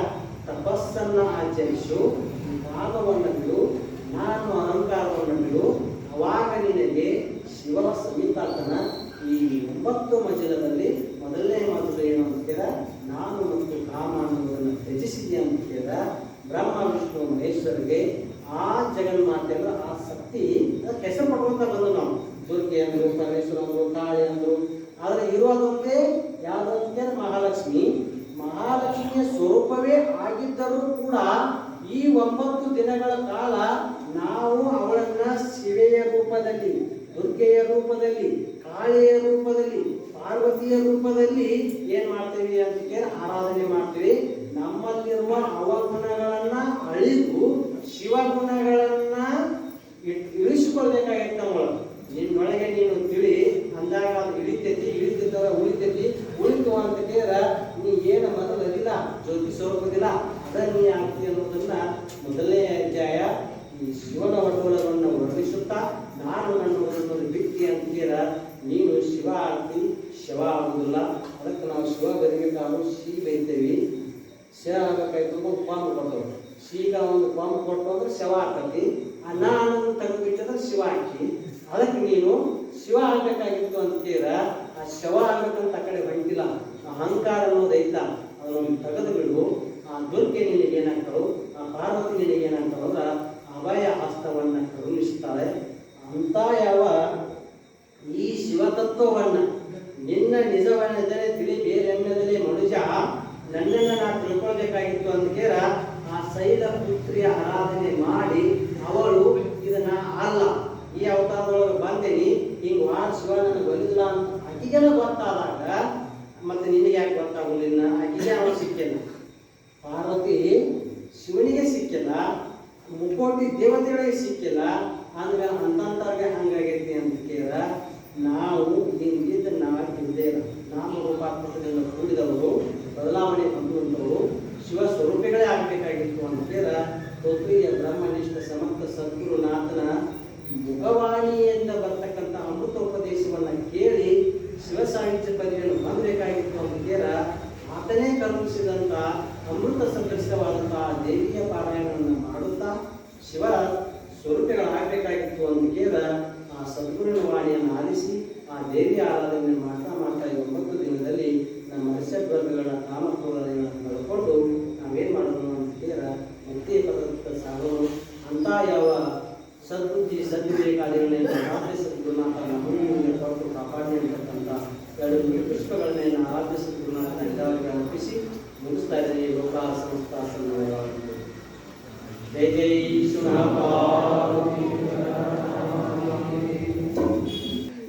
ತಪಸ್ಸನ್ನು ಆಚರಿಸು, ಭಾಗವನ್ನು ಬಿಡು, ನಾನು ಅಹಂಕಾರವನ್ನು ಬಿಡು. ಅವಾಗ ನಿನಗೆ ಶಿವ ಸಮಿತಾತನ ಈ 9 ಮಜಲದಲ್ಲಿ ಮೊದಲನೇ ಮಾತು ಏನು ಅಂತೀರ ನಾನು ಮತ್ತು ಕಾಮ ಅನ್ನೋದನ್ನು ತ್ಯಜಿಸಿದೆ ಅಂತ ಕೇಳಿದ ಬ್ರಹ್ಮ ವಿಷ್ಣು ಮಹೇಶ್ವರಿಗೆ ಆ ಜಗನ್ಮಾತೆಯಲ್ಲ ಆ ಶಕ್ತಿ ಅದಕ್ಕೆ ಹೆಸರು ಪಡುವಂತ ಬಂದು ನಾವು ದುರ್ಗೆ ಅಂದರು, ಪರಮೇಶ್ವರ ಅಂದರು, ಕಾಳಿ ಅಂದರು. ಆದರೆ ಇರೋದೊಂದೇ ಯಾವುದಂತೆ ಮಹಾಲಕ್ಷ್ಮಿ. ಮಹಾಲಕ್ಷ್ಮಿಯ ಸ್ವರೂಪವೇ ಆಗಿದ್ದರೂ ಕೂಡ ಈ 9 ದಿನಗಳ ಕಾಲ ನಾವು ಅವಳನ್ನ ಶಿವೆಯ ರೂಪದಲ್ಲಿ, ದುರ್ಗೆಯ ರೂಪದಲ್ಲಿ, ಕಾಳಿಯ ರೂಪದಲ್ಲಿ, ಪಾರ್ವತಿಯ ರೂಪದಲ್ಲಿ ಏನು ಮಾಡ್ತೀವಿ ಅಂತ ಕೇಳಿ ಆರಾಧನೆ ಮಾಡ್ತೀವಿ. ನಮ್ಮಲ್ಲಿರುವ ಅವಗುಣಗಳನ್ನ ಅಳಿದು ಶಿವಗುಣಗಳನ್ನ ಇಳಿಸಿಕೊಳ್ಳಬೇಕು ಹೋಗ್ಬೇಕಾಗಿತ್ತು ನಾವು. ನಿನ್ನೊಳಗೆ ನೀನು ತಿಳಿ ಅಂದಾಗ ಅದು ಇಳಿತೈತಿ, ಇಳಿತಿದ್ದವ ಉಳಿತೈತಿ, ಉಳಿತು ಅಂತ ಕೇಳಿದ್ರ ನೀ ಏನು ಮೊದಲು ಅದಿಲ್ಲ, ಜ್ಯೋತಿ ಸ್ವರೂಪದಿಲ್ಲ, ಅದ ನೀ ಆಗ್ತಿ ಅನ್ನೋದನ್ನ ಮೊದಲನೇ ಅಧ್ಯಾಯ ಈ ಶಿವನ ಒಡೋಲವನ್ನು ವರ್ಣಿಸುತ್ತಾ, ನಾನು ನನ್ನ ಒಂದು ಬಿಟ್ಟಿ ಅಂತೀರ ನೀನು ಶಿವ ಆಗ್ತಿ, ಶಿವ ಆಗುದಿಲ್ಲ. ಅದಕ್ಕೆ ನಾವು ಶಿವ ಬರಿಬೇಕಾದ್ರೂ ಸಿ ಬೈತೇವಿ, ಶಿವ ಆಗಬೇಕಾಯ್ತು ಪಾಮ ಕೊಡ್ತೇವೆ. ಶೀಗ ಒಂದು ಪಾಮ ಕೊಟ್ಟು ಅಂದ್ರೆ ಶಿವ ಆಗ್ತತಿ, ಆ ನಾನು ತೆಗೆದುಬಿಟ್ಟಂದ್ರೆ ಶಿವ ಹಾಕಿ. ಅದಕ್ಕೆ ನೀನು ಶಿವ ಆಗ್ಬೇಕಾಗಿತ್ತು ಅಂತೀರ, ಆ ಶಿವ ಆಗ್ಬೇಕಂತ ಆ ಕಡೆ ಹೊಂಟಿಲ್ಲ. ಅಹಂಕಾರ ಅನ್ನೋದೈತ ಅದನ್ನು ತೆಗೆದು ಬಿಡು. ಆ ದುರ್ಗೆ ನಿನಗೆ ಏನಾಗ್ತಾರೋ, ಆ ಪಾರ್ವತಿ ನಿನಗೆ ಏನಾಗ್ತಾರೋ ಅಂದ್ರೆ ಅಭಯ ಹಸ್ತವನ್ನು ಕರುಣಿಸ್ತಾಳೆ. ಅಂತ ಯಾವ ಈ ಶಿವತತ್ವವನ್ನ ನಿನ್ನ ನಿಜವನ್ನೆದರೆ ತಿಳಿ ಬೇರೆನ್ನದಲ್ಲಿ ಮನುಜ ನನ್ನನ್ನು ನಾ ತಿಳ್ಕೊಳ್ಬೇಕಾಗಿತ್ತು ಅಂದ್ಕೇರ ಆ ಶೈಲ ಪುತ್ರಿಯ ಆರಾಧನೆ ಮಾಡಿ ಅವಳು ಇದನ್ನ ಅಲ್ಲ ಈ ಅವತಾರದೊಳಗೆ ಬಂದೇನಿ ಹಿಂಗೆ ವಾರ ಶಿವ ನನಗೆ ಬಲಿಲ್ಲ ಅಂತ ಆಕಿಗೆಲ್ಲ ಗೊತ್ತಾದಾಗ ಮತ್ತೆ ನಿನಗೆ ಯಾಕೆ ಗೊತ್ತಾಗಲಿಲ್ಲ? ಆಕಿಗೆ ಅವನು ಸಿಕ್ಕಿಲ್ಲ, ಪಾರ್ವತಿ ಶಿವನಿಗೆ ಸಿಕ್ಕಿಲ್ಲ, ಮುಕ್ಕೋಟಿ ದೇವತೆಗಳಿಗೆ ಸಿಕ್ಕಿಲ್ಲ. ಅಂದ್ರೆ ಅಂತಂತವ್ರಿಗೆ ಹಂಗಾಗೈತಿ ಅಂತ ಕೇಳ ನಾವು ಹಿಂಗಿದ್ದ ನಾವಿದ್ದೇ ಇಲ್ಲ. ನಾಮ ರೂಪಾತ್ಮಕದಿಂದ ಕೂಡಿದವರು, ಬದಲಾವಣೆ ಹೊಂದುವಂಥವರು ಶಿವ ಸ್ವರೂಪಿಗಳೇ ಆಗಬೇಕಾಗಿತ್ತು ಅಂತ ಕೇಳ ತೋತ್ರಿಯ ಬ್ರಹ್ಮನಿಷ್ಠ ಸಮರ್ಥ ಸದ್ಗುರುನಾಥನ ಮುಖವಾಣಿಯಿಂದ ಬರ್ತಕ್ಕಂಥ ಅಮೃತೋಪದೇಶವನ್ನು ಕೇಳಿ ಶಿವ ಸಾಹಿತ್ಯ ಪದವಿಯನ್ನು ಹೊಂದಬೇಕಾಗಿತ್ತು ಅಂತ ಕೇಳ ಆತನೇ ಕರುಣಿಸಿದಂಥ ಅಮೃತ ಸದೃಶವಾದಂತಹ ದೇವಿಯ ಪಾರಾಯಣವನ್ನು ಮಾಡುತ್ತಾ ಶಿವ ಸ್ವರೂಪಿಗಳಾಗಬೇಕಾಗಿತ್ತು ಅಂತ ಕೇಳ ಆ ಸದ್ಗುರುವಿನ ವಾಣಿಯನ್ನು ಆಲಿಸಿ ಆ ದೇವಿಯ ಆರಾಧನೆಯನ್ನು ಮಾಡ್ತಾ ಈ 9 ದಿನದಲ್ಲಿ ನಮ್ಮ ರಸ್ಯಗ್ರಂಥಗಳ ನಾಮಕ್ರೋಧಗಳನ್ನು ಕಳ್ಕೊಂಡು ನಾವೇನು ಮಾಡೋದು ಅಂತ ಕೇಳ ಮುಕ್ತಿಯ ಪದದ ಸಾಗೋನು. ಅಂತ ಯಾವ ಸದ್ಬುದ್ಧಿ ಸದ್ವಿವೇಕಾದಿಗಳನ್ನ ಆರಾಧ್ಯ ಸದ್ಗುರುನಾಥನ ಮುಂದೆ ಕೊಟ್ಟು ಕಾಪಾಡಿ ಅಂತಕ್ಕಂಥ 2 ಪುಷ್ಪಗಳನ್ನ ಆರಾಧ್ಯ ಸದ್ಗುರುನಾಥನ ಎಲ್ಲರಿಗೆ ಅರ್ಪಿಸಿ ಮುಗಿಸ್ತಾ ಇದ್ದೇನೆ. ಲೋಕ ಸಂಸ್ಥಾ ಸನ್ಮಾನವಾಗಿದೆ. ಜೈ ಜೈ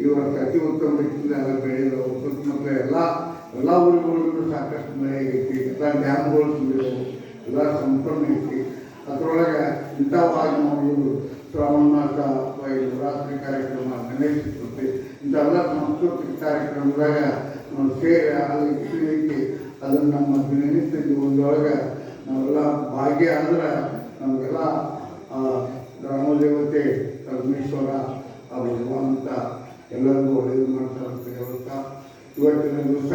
ಇವತ್ತು ಅತಿ ಉತ್ತಮ ರೀತಿಯಿಂದ ಎಲ್ಲ ಬೆಳೆಯಲು ಸುತ್ತಮುತ್ತಲ ಎಲ್ಲ ಊರುಗಳಿಗೂ ಸಾಕಷ್ಟು ಮಳೆ ಆಗೈತಿ, ಎಲ್ಲ ಡ್ಯಾಮ್ಗಳು ತುಂಬಿದವು, ಎಲ್ಲ ಸಂಪೂರ್ಣ ಐತಿ. ಅದರೊಳಗೆ ಇಂಥವಾಗಿ ನಾವು ಇವರು ಶ್ರಾವಣ ಮಾಸ ಅಥವಾ ಈ ನವರಾತ್ರಿ ಕಾರ್ಯಕ್ರಮ, ಗಣೇಶ ಚತುರ್ಥಿ ಇಂಥೆಲ್ಲ ಸಾಂಸ್ಕೃತಿಕ ಕಾರ್ಯಕ್ರಮದಾಗ ನಾವು ಸೇರಿ ಅಲ್ಲಿ ಐತಿ. ಅದನ್ನು ನಮ್ಮ ದಿನನಿತ್ಯ ಜೀವನದೊಳಗೆ ನಾವೆಲ್ಲ ಭಾಗ್ಯ ಅಂದ್ರೆ ನಮಗೆಲ್ಲ ಗ್ರಾಮದೇವತೆ ಪರಮೇಶ್ವರ ಆ ಭಗವಂತ ಎಲ್ಲರಿಗೂ ಒಳ್ಳೆಯದು ಮಾಡ್ತಾರಂತ ಹೇಳ್ತಾ ಇವತ್ತಿನ ದಿವಸ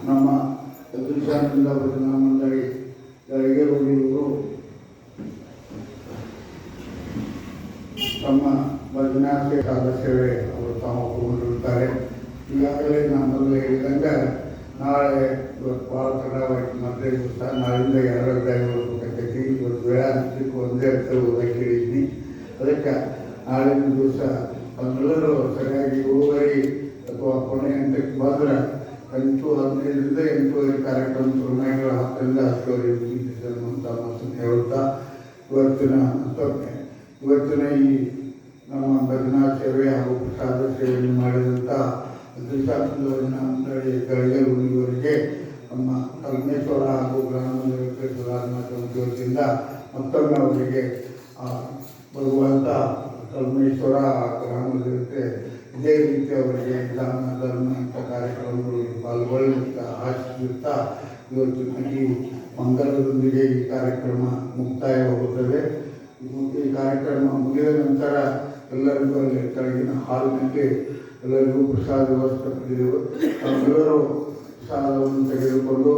ನಮ್ಮ ಅದೃಶ್ಯಾನಂದ ಭಜನಾ ಮಂಡಳಿ ಗಳಿಗೆರೂರಿಯವರು ತಮ್ಮ ಭಜನಾ ಸೇವೆ ಅವರು ತಾವು ಒಪ್ಪಿಕೊಂಡಿರುತ್ತಾರೆ. ಈಗಾಗಲೇ ನಾನು ಮೊದಲು ಹೇಳಿದಂಗೆ ನಾಳೆ ಇವತ್ತು ಭಾಳ ತಡವಾಯಿತು, ಮತ್ತೆ ದಿವಸ ನಾಳಿಂದ 2 ಹೋಗ್ಬೇಕೈತಿ. ಇವತ್ತು ವೇಳಾಂತಕ್ಕೆ ಒಂದೇ ಓದಕ್ಕೆ ಹೇಳಿದ್ದೀನಿ. ಅದಕ್ಕೆ ನಾಳಿನ ದಿವಸ ಎಲ್ಲರೂ ಸರಿಯಾಗಿ 7:30 ಅಥವಾ ಕೊನೆ ಹಂತಕ್ಕೆ ಬಂದ್ರೆ 8:15ರಿಂದ 8:30 ಕಾರ್ಯಕ್ರಮ ಶುರುಮಾಡಿಗಳು 10ರಿಂದ 10:30 ಅಂತ ಮಾತನ್ನು ಹೇಳ್ತಾ ಇವತ್ತಿನ ಈ ನಮ್ಮ ಭಜನಾ ಸೇವೆ ಹಾಗೂ ಪ್ರಸಾದ ಸೇವೆಯನ್ನು ಮಾಡಿದಂಥ ಅದೃಶ್ಯಾನಂದ ಭಜನಾ ಮಂಡಳಿ ಗಳಿಗೆರೂರಿಯವರಿಗೆ ನಮ್ಮ ಪರಮೇಶ್ವರ ಹಾಗೂ ಗ್ರಾಮದೇವತೆ ಸುಧಾರನಾಥ ವತಿಯಿಂದ ಮತ್ತೊಮ್ಮೆ ಅವರಿಗೆ ಭಗವಂತ ಪರಮೇಶ್ವರ ಗ್ರಾಮದೇವತೆ ಇದೇ ರೀತಿ ಅವರಿಗೆ ದಾನ ಧರ್ಮ ಇಂಥ ಕಾರ್ಯಕ್ರಮಗಳಲ್ಲಿ ಪಾಲ್ಗೊಳ್ಳುತ್ತಾ ಆಶಿಸುತ್ತಾ ಇವತ್ತಿನ ಈ ಮಂಗಲದೊಂದಿಗೆ ಈ ಕಾರ್ಯಕ್ರಮ ಮುಕ್ತಾಯವಾಗುತ್ತದೆ. ಈ ಕಾರ್ಯಕ್ರಮ ಮುಗಿದ ನಂತರ ಎಲ್ಲರಿಗೂ ಅಲ್ಲಿ ಕೆಳಗಿನ ಹಾಲಿನಲ್ಲಿ ಎಲ್ಲರಿಗೂ ಪ್ರಸಾದ ವ್ಯವಸ್ಥೆ ಪಡೆದೆವು. ತಾವೆಲ್ಲರೂ ಪ್ರಸಾದವನ್ನು ತೆಗೆದುಕೊಂಡು